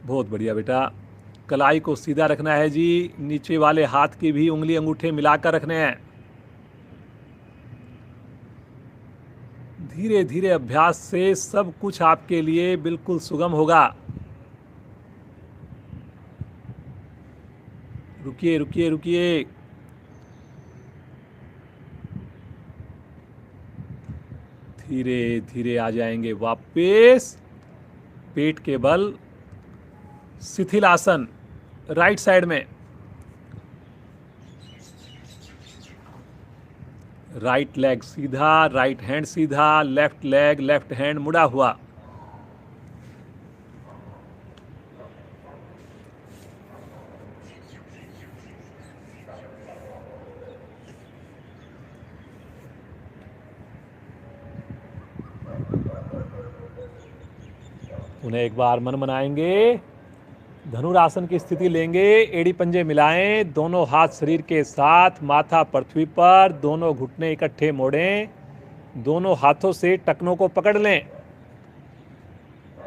बहुत बढ़िया बेटा। कलाई को सीधा रखना है जी। नीचे वाले हाथ की भी उंगली अंगूठे मिलाकर रखने हैं। धीरे धीरे अभ्यास से सब कुछ आपके लिए बिल्कुल सुगम होगा। रुकिए रुकिए रुकिए। धीरे धीरे आ जाएंगे वापस। पेट के बल शिथिल आसन, राइट साइड में। राइट लेग सीधा, राइट हैंड सीधा, लेफ्ट लेग, लेफ्ट हैंड मुड़ा हुआ। उन्हें एक बार मन मनाएंगे। धनुरासन की स्थिति लेंगे। एड़ी पंजे मिलाएं, दोनों हाथ शरीर के साथ, माथा पृथ्वी पर, दोनों घुटने इकट्ठे मोड़ें, दोनों हाथों से टखनों को पकड़ लें।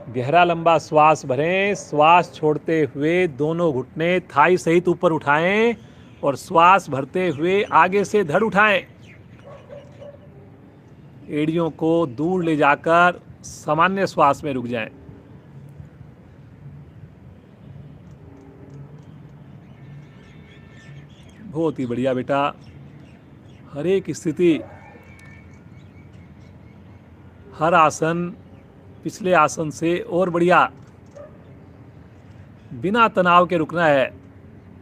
गहरा लंबा श्वास भरें। श्वास छोड़ते हुए दोनों घुटने थाई सहित ऊपर उठाएं और श्वास भरते हुए आगे से धड़ उठाएं। एड़ियों को दूर ले जाकर सामान्य श्वास में रुक जाएं। बहुत ही बढ़िया बेटा। हर एक स्थिति, हर आसन पिछले आसन से और बढ़िया। बिना तनाव के रुकना है।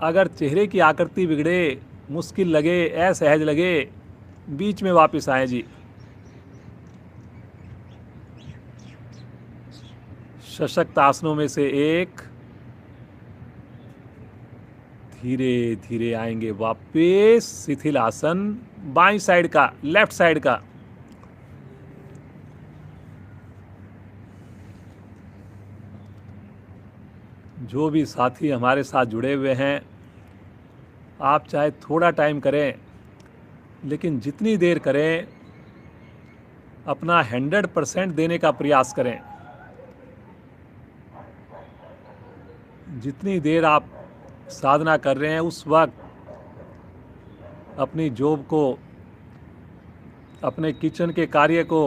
अगर चेहरे की आकृति बिगड़े, मुश्किल लगे, असहज लगे, बीच में वापस आए जी। सशक्त आसनों में से एक। धीरे धीरे आएंगे वापस। शिथिल आसन, बाईं साइड का, लेफ्ट साइड का। जो भी साथी हमारे साथ जुड़े हुए हैं, आप चाहे थोड़ा टाइम करें, लेकिन जितनी देर करें अपना 100% देने का प्रयास करें। जितनी देर आप साधना कर रहे हैं उस वक्त अपनी जॉब को, अपने किचन के कार्य को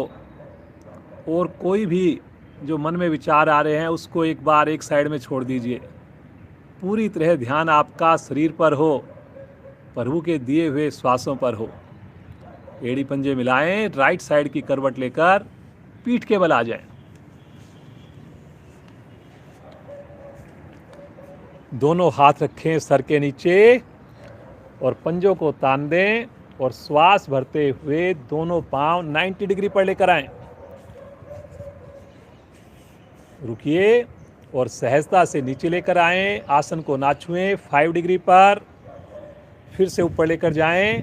और कोई भी जो मन में विचार आ रहे हैं उसको एक बार एक साइड में छोड़ दीजिए। पूरी तरह ध्यान आपका शरीर पर हो, प्रभु के दिए हुए श्वासों पर हो। एड़ी पंजे मिलाएं, राइट साइड की करवट लेकर पीठ के बल आ जाएं। दोनों हाथ रखें सर के नीचे और पंजों को तान दें और श्वास भरते हुए दोनों पांव 90 डिग्री पर लेकर आएं। रुकिए और सहजता से नीचे लेकर आएं। आसन को ना छुएं। 5 डिग्री पर फिर से ऊपर लेकर जाएं।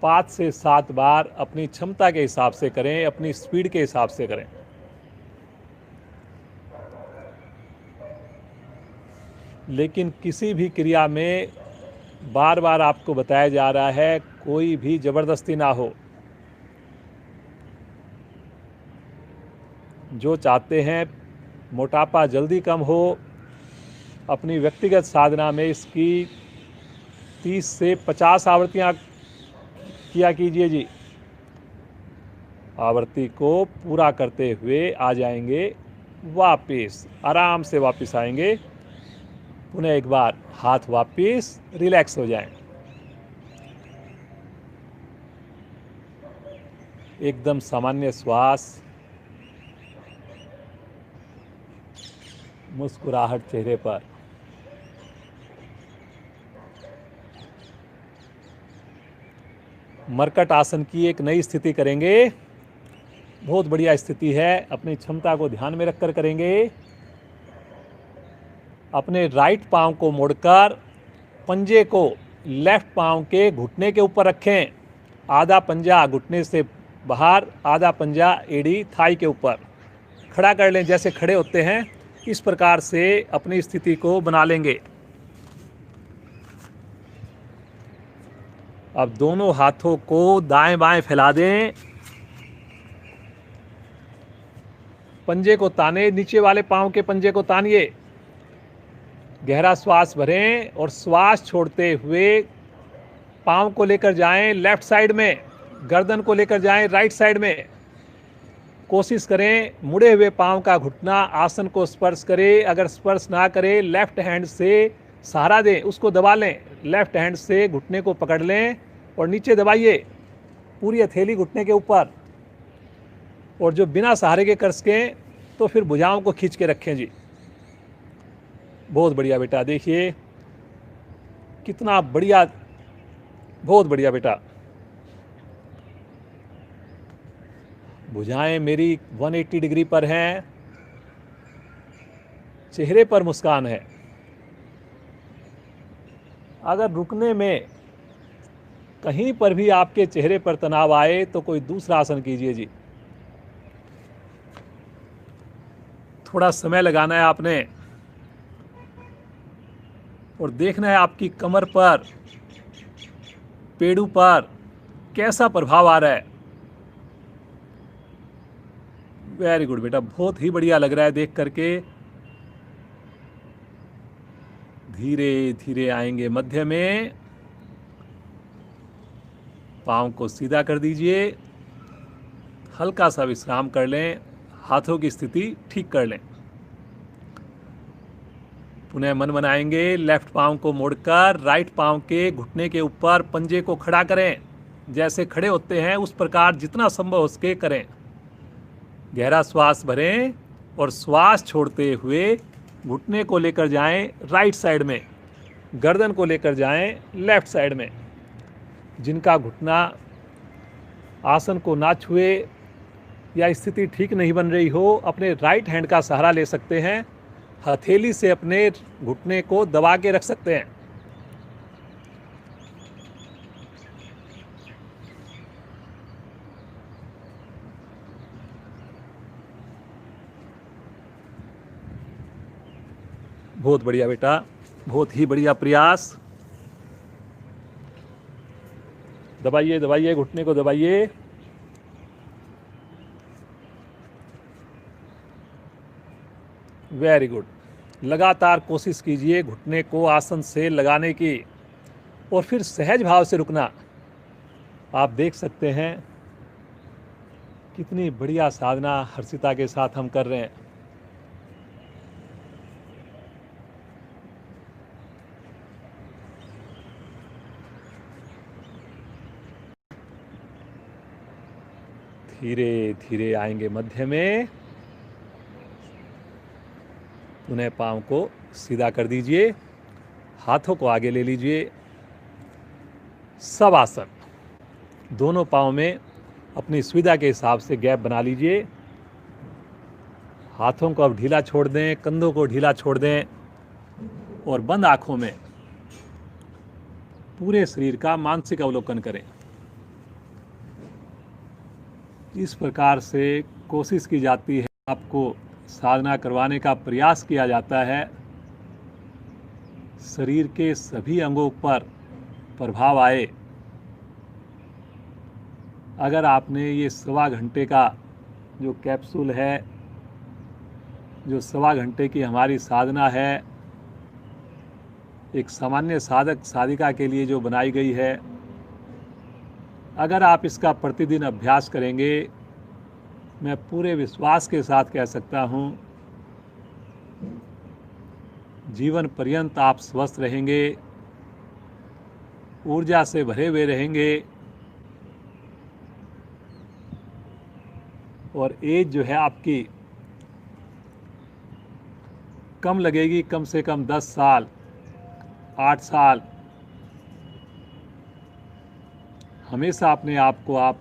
5 से 7 बार अपनी क्षमता के हिसाब से करें, अपनी स्पीड के हिसाब से करें। लेकिन किसी भी क्रिया में बार बार आपको बताया जा रहा है, कोई भी जबरदस्ती ना हो। जो चाहते हैं मोटापा जल्दी कम हो, अपनी व्यक्तिगत साधना में इसकी 30 से 50 आवृत्तियां किया कीजिए जी। आवृत्ति को पूरा करते हुए आ जाएंगे वापस, आराम से वापस आएंगे। पुनः एक बार हाथ वापस, रिलैक्स हो जाएं। एकदम सामान्य श्वास, मुस्कुराहट चेहरे पर। मरकट आसन की एक नई स्थिति करेंगे। बहुत बढ़िया स्थिति है, अपनी क्षमता को ध्यान में रखकर करेंगे। अपने राइट पांव को मोड़कर पंजे को लेफ्ट पांव के घुटने के ऊपर रखें। आधा पंजा घुटने से बाहर, आधा पंजा एड़ी थाई के ऊपर खड़ा कर लें। जैसे खड़े होते हैं इस प्रकार से अपनी स्थिति को बना लेंगे। अब दोनों हाथों को दाएं बाएं फैला दें। पंजे को ताने, नीचे वाले पांव के पंजे को तानिए। गहरा श्वास भरें और श्वास छोड़ते हुए पांव को लेकर जाएं लेफ्ट साइड में, गर्दन को लेकर जाएं राइट साइड में। कोशिश करें मुड़े हुए पांव का घुटना आसन को स्पर्श करे। अगर स्पर्श ना करे, लेफ्ट हैंड से सहारा दें, उसको दबा लें। लेफ्ट हैंड से घुटने को पकड़ लें और नीचे दबाइए, पूरी हथेली घुटने के ऊपर। और जो बिना सहारे के कर सकें तो फिर भुजाओं को खींच के रखें जी। बहुत बढ़िया बेटा, देखिए कितना बढ़िया, बहुत बढ़िया बेटा। भुजाएं मेरी 180 डिग्री पर हैं, चेहरे पर मुस्कान है। अगर रुकने में कहीं पर भी आपके चेहरे पर तनाव आए तो कोई दूसरा आसन कीजिए जी। थोड़ा समय लगाना है आपने और देखना है आपकी कमर पर, पेड़ों पर कैसा प्रभाव आ रहा है। वेरी गुड बेटा, बहुत ही बढ़िया लग रहा है देख करके। धीरे धीरे आएंगे मध्य में। पाँव को सीधा कर दीजिए, हल्का सा विश्राम कर लें, हाथों की स्थिति ठीक कर लें। पुनः मन बनाएंगे। लेफ्ट पाँव को मोड़कर राइट पाँव के घुटने के ऊपर पंजे को खड़ा करें। जैसे खड़े होते हैं उस प्रकार जितना संभव हो सके करें। गहरा श्वास भरें और श्वास छोड़ते हुए घुटने को लेकर जाएं राइट साइड में, गर्दन को लेकर जाएं लेफ्ट साइड में। जिनका घुटना आसन को ना छुए या स्थिति ठीक नहीं बन रही हो, अपने राइट हैंड का सहारा ले सकते हैं। हथेली से अपने घुटने को दबा के रख सकते हैं। बहुत बढ़िया बेटा, बहुत ही बढ़िया प्रयास। दबाइए दबाइए, घुटने को दबाइए। Very good. लगातार कोशिश कीजिए घुटने को आसन से लगाने की और फिर सहज भाव से रुकना। आप देख सकते हैं कितनी बढ़िया साधना हर्षिता के साथ हम कर रहे हैं। धीरे धीरे आएंगे मध्य में। पुनः पाँव को सीधा कर दीजिए, हाथों को आगे ले लीजिए। सब आसन, दोनों पाँव में अपनी सुविधा के हिसाब से गैप बना लीजिए। हाथों को अब ढीला छोड़ दें, कंधों को ढीला छोड़ दें और बंद आंखों में पूरे शरीर का मानसिक अवलोकन करें। इस प्रकार से कोशिश की जाती है, आपको साधना करवाने का प्रयास किया जाता है, शरीर के सभी अंगों पर प्रभाव आए। अगर आपने ये 1.25 घंटे का जो कैप्सूल है, जो 1.25 घंटे की हमारी साधना है, एक सामान्य साधक साधिका के लिए जो बनाई गई है, अगर आप इसका प्रतिदिन अभ्यास करेंगे, मैं पूरे विश्वास के साथ कह सकता हूँ, जीवन पर्यंत आप स्वस्थ रहेंगे, ऊर्जा से भरे हुए रहेंगे और एज जो है आपकी कम लगेगी, कम से कम 10 साल, 8 साल। हमेशा अपने आप को आप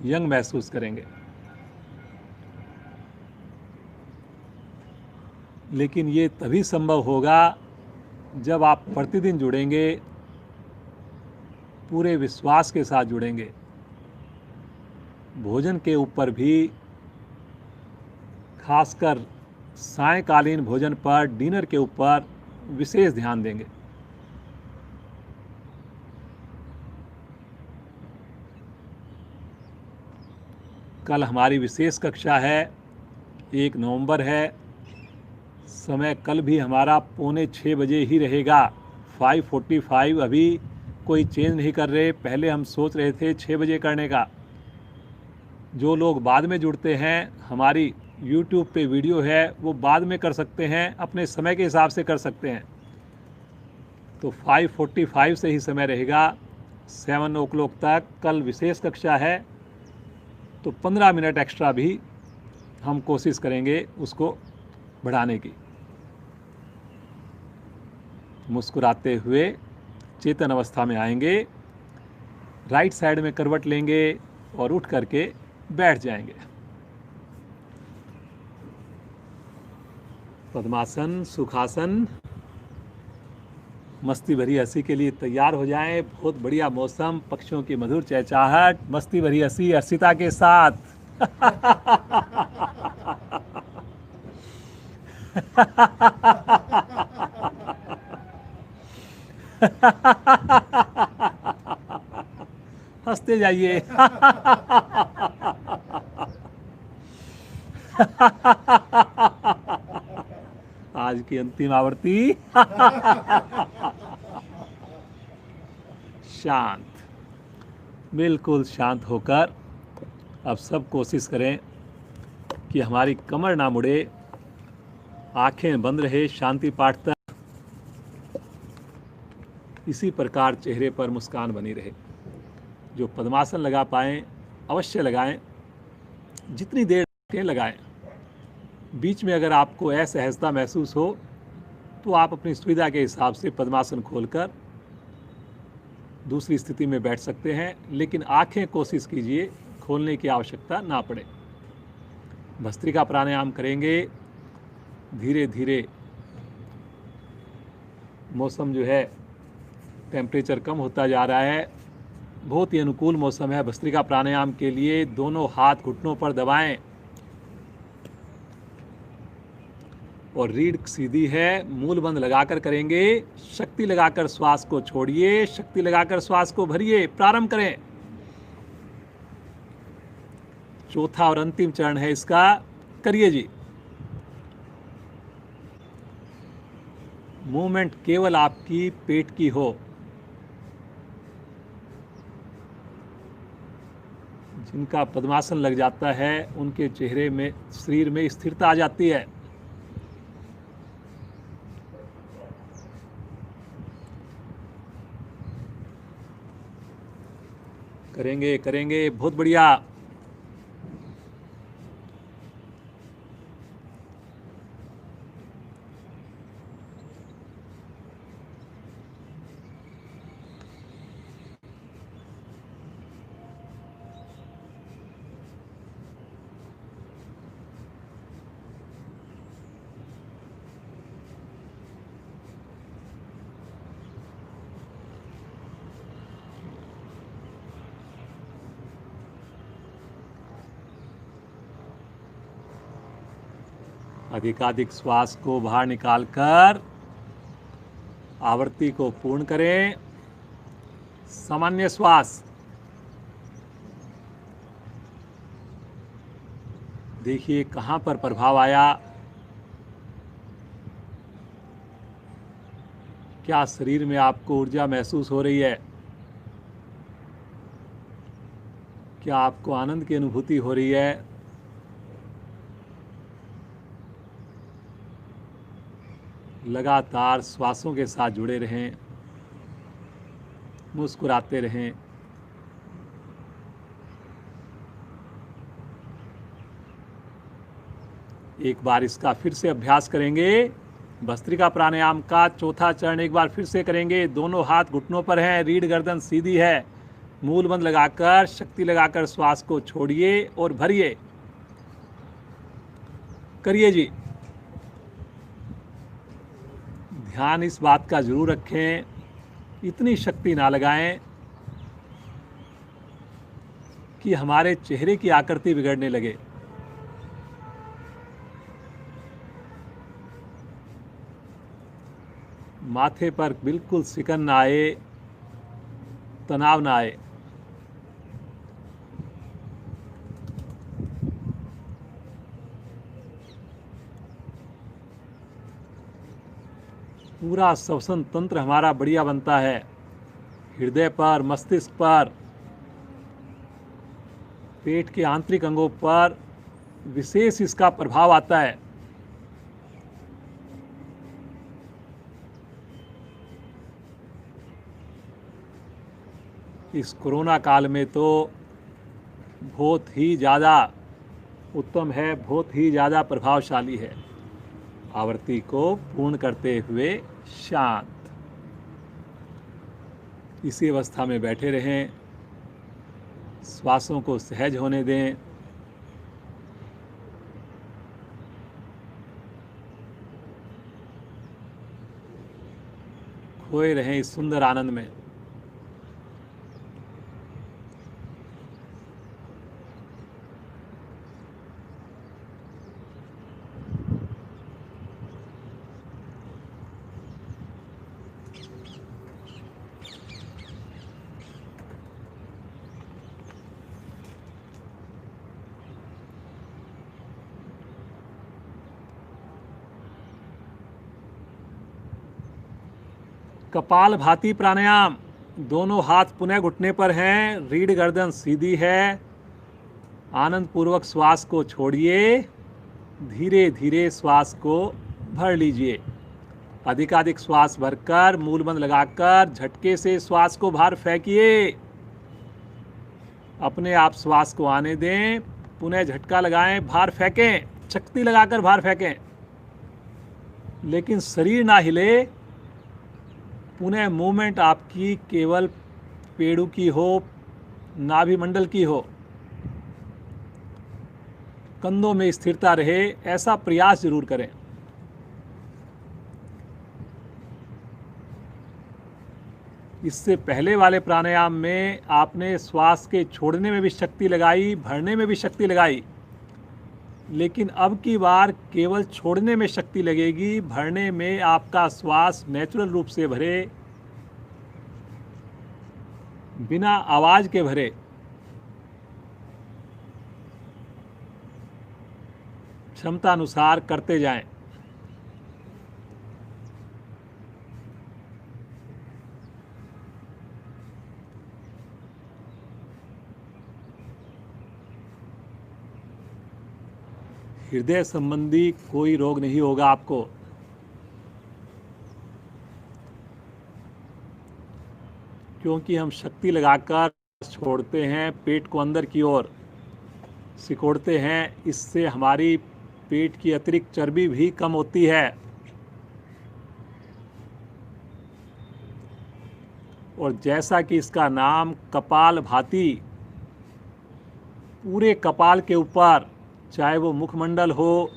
यंग महसूस करेंगे। लेकिन ये तभी संभव होगा जब आप प्रतिदिन जुड़ेंगे, पूरे विश्वास के साथ जुड़ेंगे। भोजन के ऊपर भी, खासकर सायंकालीन भोजन पर, डिनर के ऊपर विशेष ध्यान देंगे। कल हमारी विशेष कक्षा है, 1 नवंबर है। समय कल भी हमारा 5:45 बजे ही रहेगा, 5:45। अभी कोई चेंज नहीं कर रहे। पहले हम सोच रहे थे 6 बजे करने का। जो लोग बाद में जुड़ते हैं, हमारी YouTube पे वीडियो है, वो बाद में कर सकते हैं, अपने समय के हिसाब से कर सकते हैं। तो 5:45 से ही समय रहेगा, 7 o'clock तक। कल विशेष कक्षा है, तो 15 मिनट एक्स्ट्रा भी हम कोशिश करेंगे उसको बढ़ाने की। मुस्कुराते हुए चेतन अवस्था में आएंगे, राइट साइड में करवट लेंगे और उठ करके बैठ जाएंगे। पद्मासन, सुखासन। मस्ती भरी हंसी के लिए तैयार हो जाएं। बहुत बढ़िया मौसम, पक्षियों की मधुर चहचहाहट, मस्ती भरी हंसी हर्षिता के साथ। हंसते जाइए। आज की अंतिम आवृत्ति। शांत, बिल्कुल शांत होकर अब सब कोशिश करें कि हमारी कमर ना मुड़े, आंखें बंद रहे शांति पाठ तक। इसी प्रकार चेहरे पर मुस्कान बनी रहे। जो पद्मासन लगा पाएँ अवश्य लगाएं, जितनी देर लगाएं। बीच में अगर आपको असहजता महसूस हो तो आप अपनी सुविधा के हिसाब से पद्मासन खोलकर दूसरी स्थिति में बैठ सकते हैं, लेकिन आंखें कोशिश कीजिए खोलने की आवश्यकता ना पड़े। भस्त्रिका प्राणायाम करेंगे। धीरे धीरे मौसम जो है, टेम्परेचर कम होता जा रहा है। बहुत ही अनुकूल मौसम है भस्त्रिका प्राणायाम के लिए। दोनों हाथ घुटनों पर दबाएं और रीढ़ सीधी है, मूल बंद लगाकर करेंगे। शक्ति लगाकर श्वास को छोड़िए, शक्ति लगाकर श्वास को भरिए। प्रारंभ करें। चौथा और अंतिम चरण है इसका, करिए जी। मूवमेंट केवल आपकी पेट की हो। जिनका पद्मासन लग जाता है उनके चेहरे में, शरीर में स्थिरता आ जाती है। करेंगे करेंगे, बहुत बढ़िया। अधिकाधिक श्वास को बाहर निकालकर आवृत्ति को पूर्ण करें। सामान्य श्वास। देखिए कहाँ पर प्रभाव आया। क्या शरीर में आपको ऊर्जा महसूस हो रही है? क्या आपको आनंद की अनुभूति हो रही है? लगातार श्वासों के साथ जुड़े रहें, मुस्कुराते रहें। एक बार इसका फिर से अभ्यास करेंगे। भस्त्रिका प्राणायाम का चौथा चरण एक बार फिर से करेंगे। दोनों हाथ घुटनों पर हैं, रीढ़ गर्दन सीधी है। मूल बंद लगाकर, शक्ति लगाकर श्वास को छोड़िए और भरिए। करिए जी। ध्यान इस बात का जरूर रखें, इतनी शक्ति ना लगाएं कि हमारे चेहरे की आकृति बिगड़ने लगे। माथे पर बिल्कुल सिकन ना आए, तनाव ना आए। पूरा श्वसन तंत्र हमारा बढ़िया बनता है। हृदय पर, मस्तिष्क पर, पेट के आंतरिक अंगों पर विशेष इसका प्रभाव आता है। इस कोरोना काल में तो बहुत ही ज़्यादा उत्तम है, बहुत ही ज़्यादा प्रभावशाली है। आवृत्ति को पूर्ण करते हुए शांत इसी अवस्था में बैठे रहें। श्वासों को सहज होने दें। खोए रहें इस सुंदर आनंद में। कपाल भाती प्राणायाम। दोनों हाथ पुनः घुटने पर हैं, रीढ़ गर्दन सीधी है। आनंद पूर्वक श्वास को छोड़िए, धीरे धीरे श्वास को भर लीजिए। अधिकाधिक श्वास भरकर, मूल बंद लगाकर झटके से श्वास को बाहर फेंकिए। अपने आप श्वास को आने दें, पुनः झटका लगाएं, बाहर फेंकें। शक्ति लगाकर बाहर फेंकें, लेकिन शरीर ना हिले। पुनः मूवमेंट आपकी केवल पेड़ू की हो, नाभि मंडल की हो, कंधों में स्थिरता रहे, ऐसा प्रयास जरूर करें। इससे पहले वाले प्राणायाम में आपने श्वास के छोड़ने में भी शक्ति लगाई, भरने में भी शक्ति लगाई, लेकिन अब की बार केवल छोड़ने में शक्ति लगेगी। भरने में आपका श्वास नेचुरल रूप से भरे, बिना आवाज के भरे। क्षमता अनुसार करते जाएं। हृदय संबंधी कोई रोग नहीं होगा आपको, क्योंकि हम शक्ति लगाकर छोड़ते हैं, पेट को अंदर की ओर सिकोड़ते हैं, इससे हमारी पेट की अतिरिक्त चर्बी भी कम होती है। और जैसा कि इसका नाम कपालभाति, पूरे कपाल के ऊपर, चाहे वो मुखमंडल हो,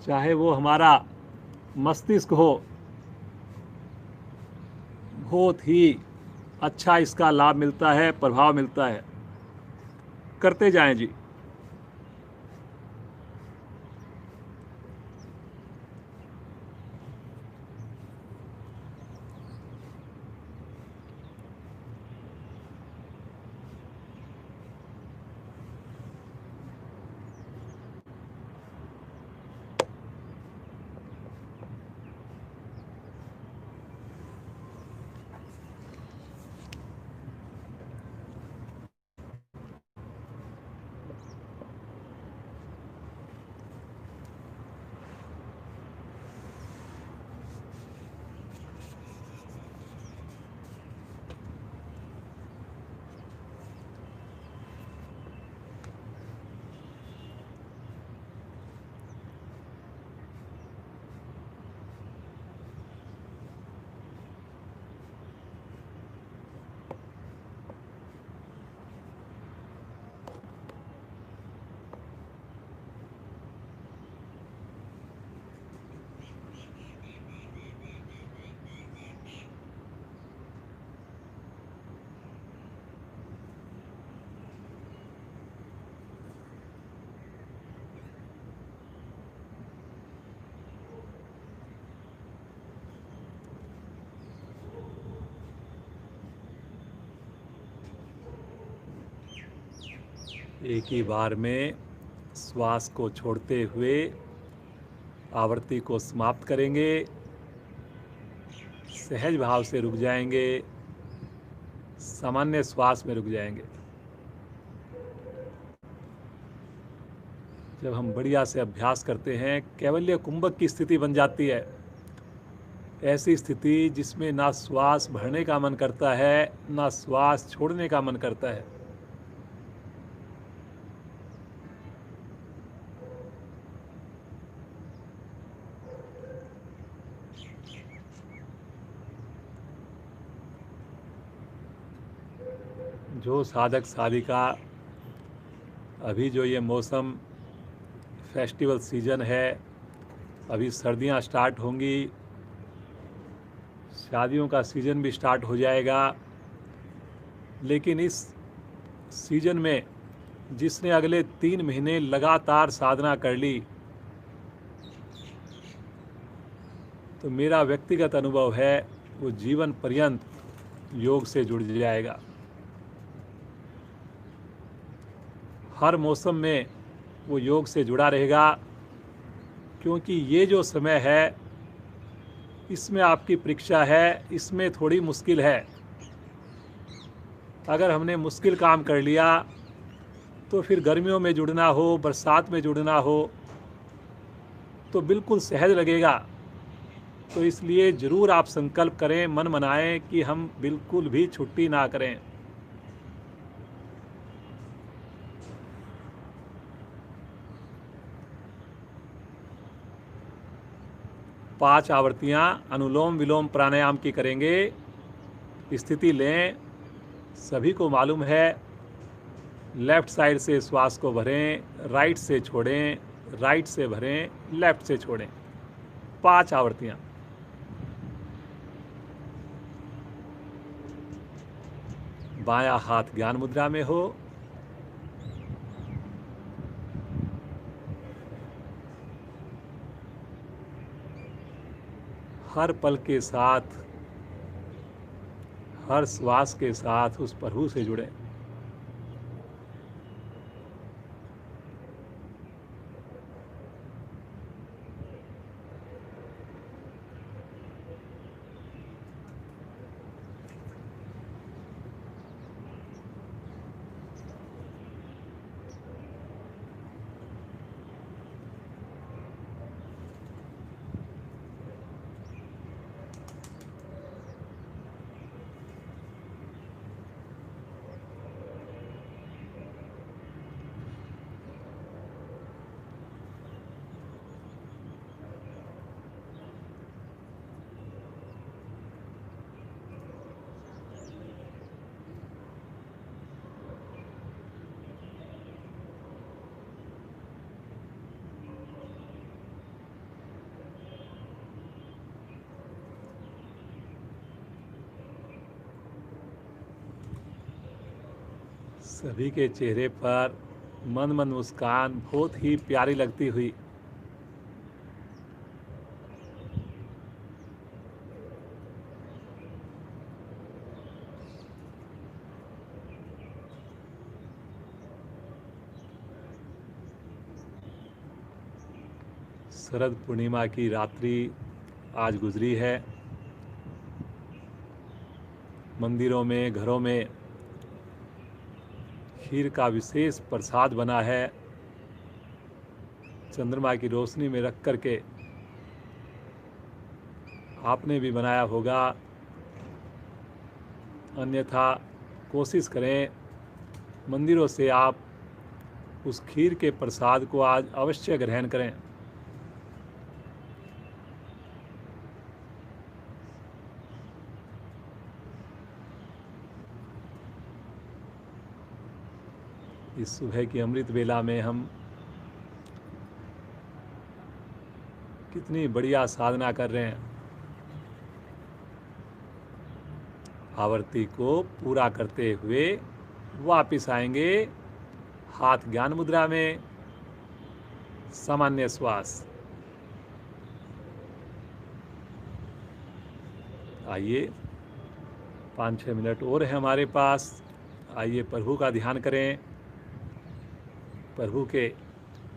चाहे वो हमारा मस्तिष्क हो, बहुत ही अच्छा इसका लाभ मिलता है, प्रभाव मिलता है। करते जाएं जी। एक ही बार में श्वास को छोड़ते हुए आवृत्ति को समाप्त करेंगे। सहज भाव से रुक जाएंगे, सामान्य श्वास में रुक जाएंगे। जब हम बढ़िया से अभ्यास करते हैं, कैवल्य कुंभक की स्थिति बन जाती है। ऐसी स्थिति जिसमें ना श्वास भरने का मन करता है, ना श्वास छोड़ने का मन करता है। जो साधक साधिका, अभी जो ये मौसम फेस्टिवल सीजन है, अभी सर्दियां स्टार्ट होंगी, शादियों का सीजन भी स्टार्ट हो जाएगा, लेकिन इस सीजन में जिसने अगले 3 महीने लगातार साधना कर ली, तो मेरा व्यक्तिगत अनुभव है वो जीवन पर्यंत योग से जुड़ जाएगा। हर मौसम में वो योग से जुड़ा रहेगा, क्योंकि ये जो समय है, इसमें आपकी परीक्षा है, इसमें थोड़ी मुश्किल है। अगर हमने मुश्किल काम कर लिया तो फिर गर्मियों में जुड़ना हो, बरसात में जुड़ना हो, तो बिल्कुल सहज लगेगा। तो इसलिए ज़रूर आप संकल्प करें, मन बनाएं कि हम बिल्कुल भी छुट्टी ना करें। पांच आवृत्तियां अनुलोम विलोम प्राणायाम की करेंगे। स्थिति लें। सभी को मालूम है, लेफ्ट साइड से श्वास को भरें, राइट से छोड़ें, राइट से भरें, लेफ्ट से छोड़ें। 5 आवृत्तियां। बायां हाथ ज्ञान मुद्रा में हो। हर पल के साथ, हर श्वास के साथ उस प्रभु से जुड़ें। सभी के चेहरे पर मंद मंद मुस्कान बहुत ही प्यारी लगती हुई। शरद पूर्णिमा की रात्रि आज गुजरी है। मंदिरों में, घरों में खीर का विशेष प्रसाद बना है। चंद्रमा की रोशनी में रख करके आपने भी बनाया होगा, अन्यथा कोशिश करें मंदिरों से आप उस खीर के प्रसाद को आज अवश्य ग्रहण करें। इस सुबह की अमृत वेला में हम कितनी बढ़िया साधना कर रहे हैं। आवर्ती को पूरा करते हुए वापिस आएंगे हाथ ज्ञान मुद्रा में, सामान्य श्वास। आइए 5-6 मिनट और है हमारे पास। आइए प्रभु का ध्यान करें, प्रभु के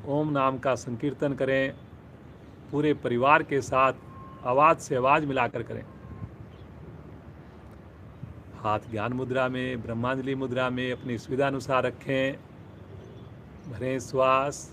ओम नाम का संकीर्तन करें, पूरे परिवार के साथ आवाज़ से आवाज़ मिलाकर करें। हाथ ज्ञान मुद्रा में, ब्रह्मांजलि मुद्रा में अपनी सुविधा अनुसार रखें। भरें श्वास।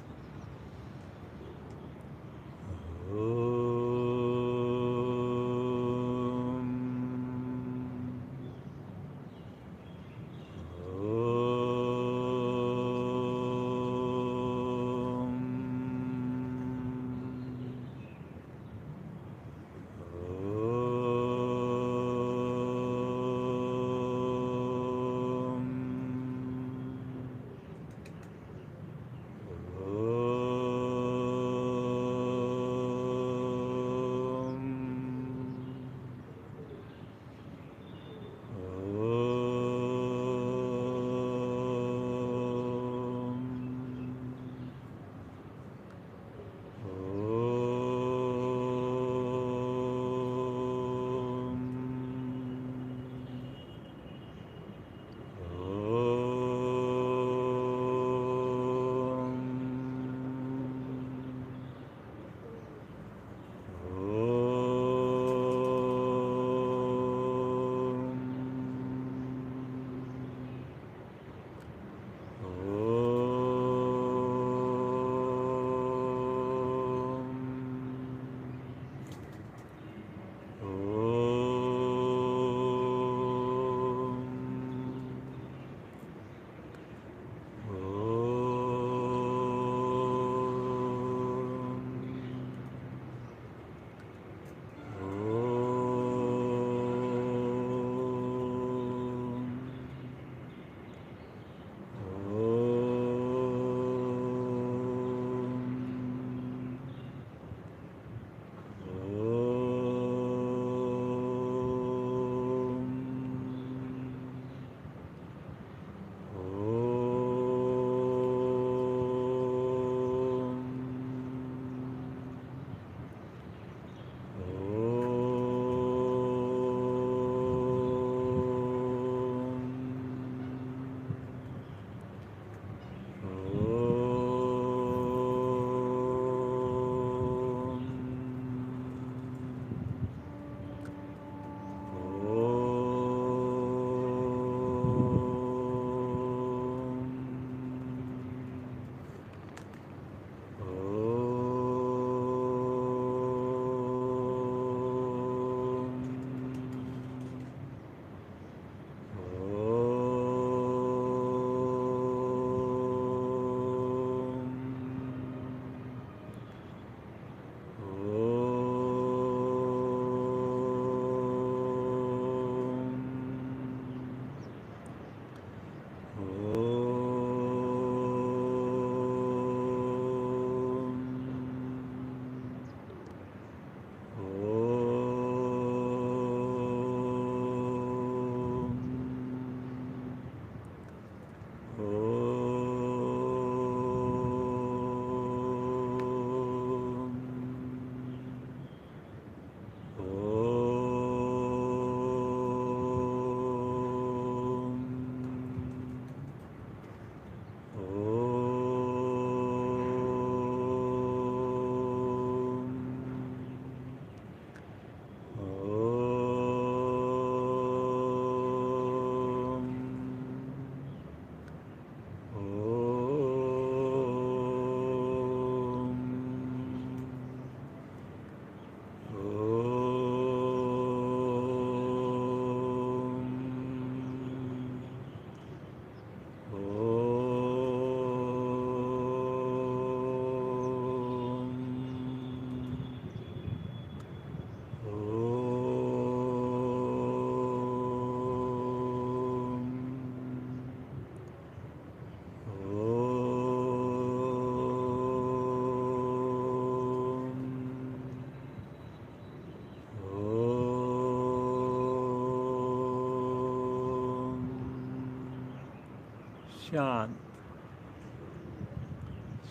शांत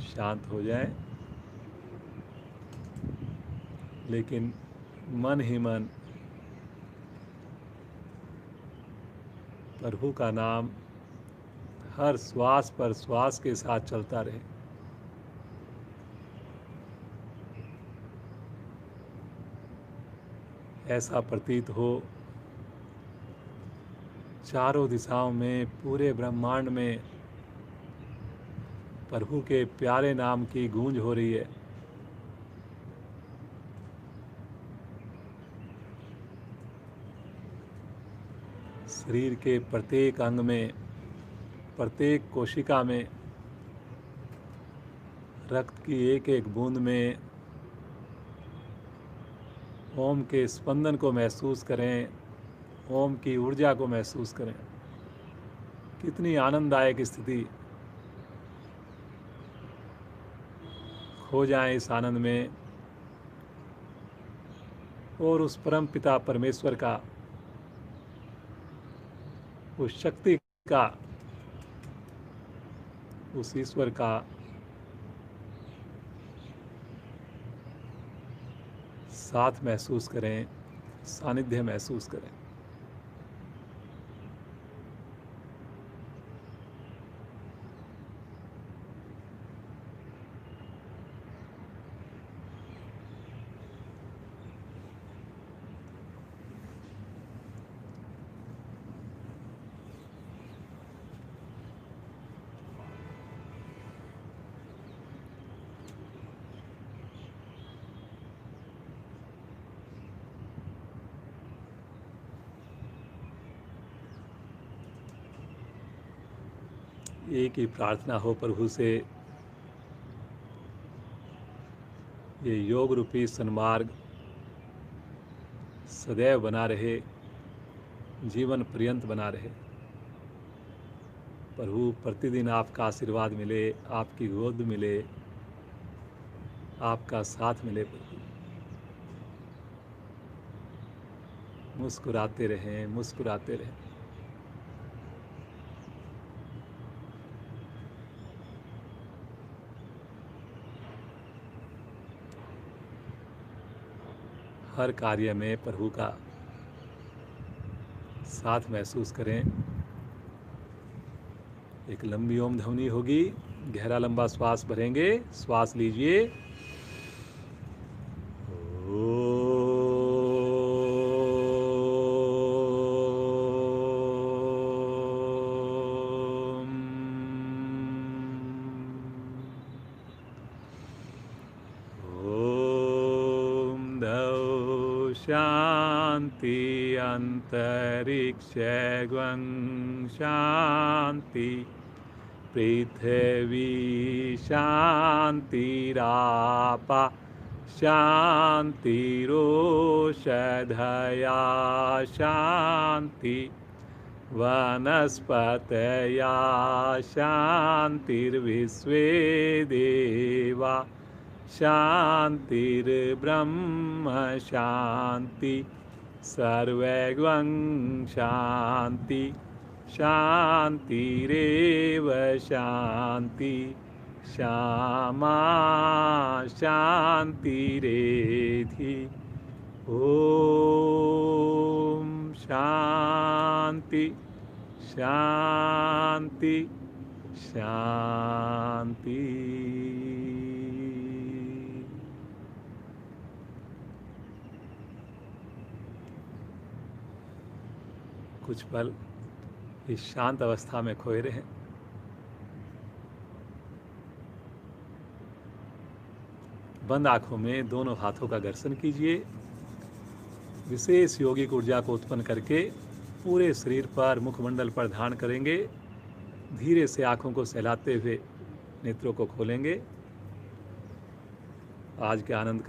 शांत हो जाए, लेकिन मन ही मन प्रभु का नाम हर श्वास पर श्वास के साथ चलता रहे। ऐसा प्रतीत हो चारों दिशाओं में, पूरे ब्रह्मांड में प्रभु के प्यारे नाम की गूंज हो रही है। शरीर के प्रत्येक अंग में, प्रत्येक कोशिका में, रक्त की एक एक बूंद में ओम के स्पंदन को महसूस करें, ओम की ऊर्जा को महसूस करें। कितनी आनंददायक स्थिति। खो जाएं इस आनंद में और उस परम पिता परमेश्वर का, उस शक्ति का, उस ईश्वर का साथ महसूस करें, सानिध्य महसूस करें। एक ही प्रार्थना हो प्रभु से, ये योग रूपी सन्मार्ग सदैव बना रहे, जीवन पर्यंत बना रहे। प्रभु प्रतिदिन आपका आशीर्वाद मिले, आपकी गोद मिले, आपका साथ मिले। प्रभु मुस्कुराते रहें, मुस्कुराते रहें। हर कार्य में प्रभु का साथ महसूस करें। एक लंबी ओम ध्वनि होगी, गहरा लंबा श्वास भरेंगे। श्वास लीजिए। शांति अंतरिक्ष गं शांति, पृथ्वी शांतिरापा शांतिरोषधया शांति, वनस्पतया शांतिर्विश्वे देवा शांतिर्ब्रह्म शांति, सर्वैर्गं शांति शांतिरेव शांति, श्यामा शांतिरेधि। ओम शांति शांति शांति। कुछ पल इस शांत अवस्था में खोए रहें। बंद आंखों में दोनों हाथों का घर्षण कीजिए। विशेष योगिक ऊर्जा को उत्पन्न करके पूरे शरीर पर, मुखमंडल पर ध्यान करेंगे। धीरे से आंखों को सहलाते हुए नेत्रों को खोलेंगे। आज के आनंद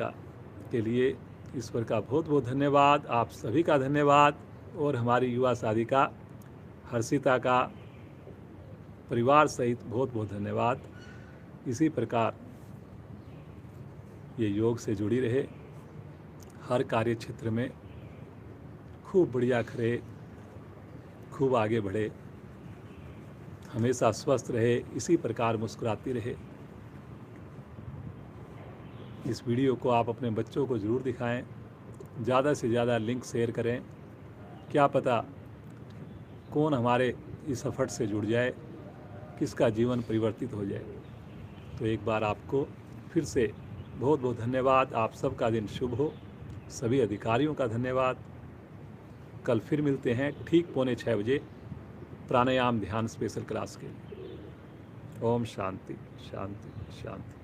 के लिए ईश्वर का बहुत बहुत धन्यवाद। आप सभी का धन्यवाद और हमारी युवा साधिका हर्षिता का परिवार सहित बहुत बहुत धन्यवाद। इसी प्रकार ये योग से जुड़ी रहे, हर कार्य क्षेत्र में खूब बढ़िया करे, खूब आगे बढ़े, हमेशा स्वस्थ रहे, इसी प्रकार मुस्कुराती रहे। इस वीडियो को आप अपने बच्चों को ज़रूर दिखाएं, ज़्यादा से ज़्यादा लिंक शेयर करें। क्या पता कौन हमारे इस एफर्ट से जुड़ जाए, किसका जीवन परिवर्तित हो जाए। तो एक बार आपको फिर से बहुत बहुत धन्यवाद। आप सबका दिन शुभ हो। सभी अधिकारियों का धन्यवाद। कल फिर मिलते हैं ठीक 5:45 बजे प्राणायाम ध्यान स्पेशल क्लास के लिए। ओम शांति शांति शांति।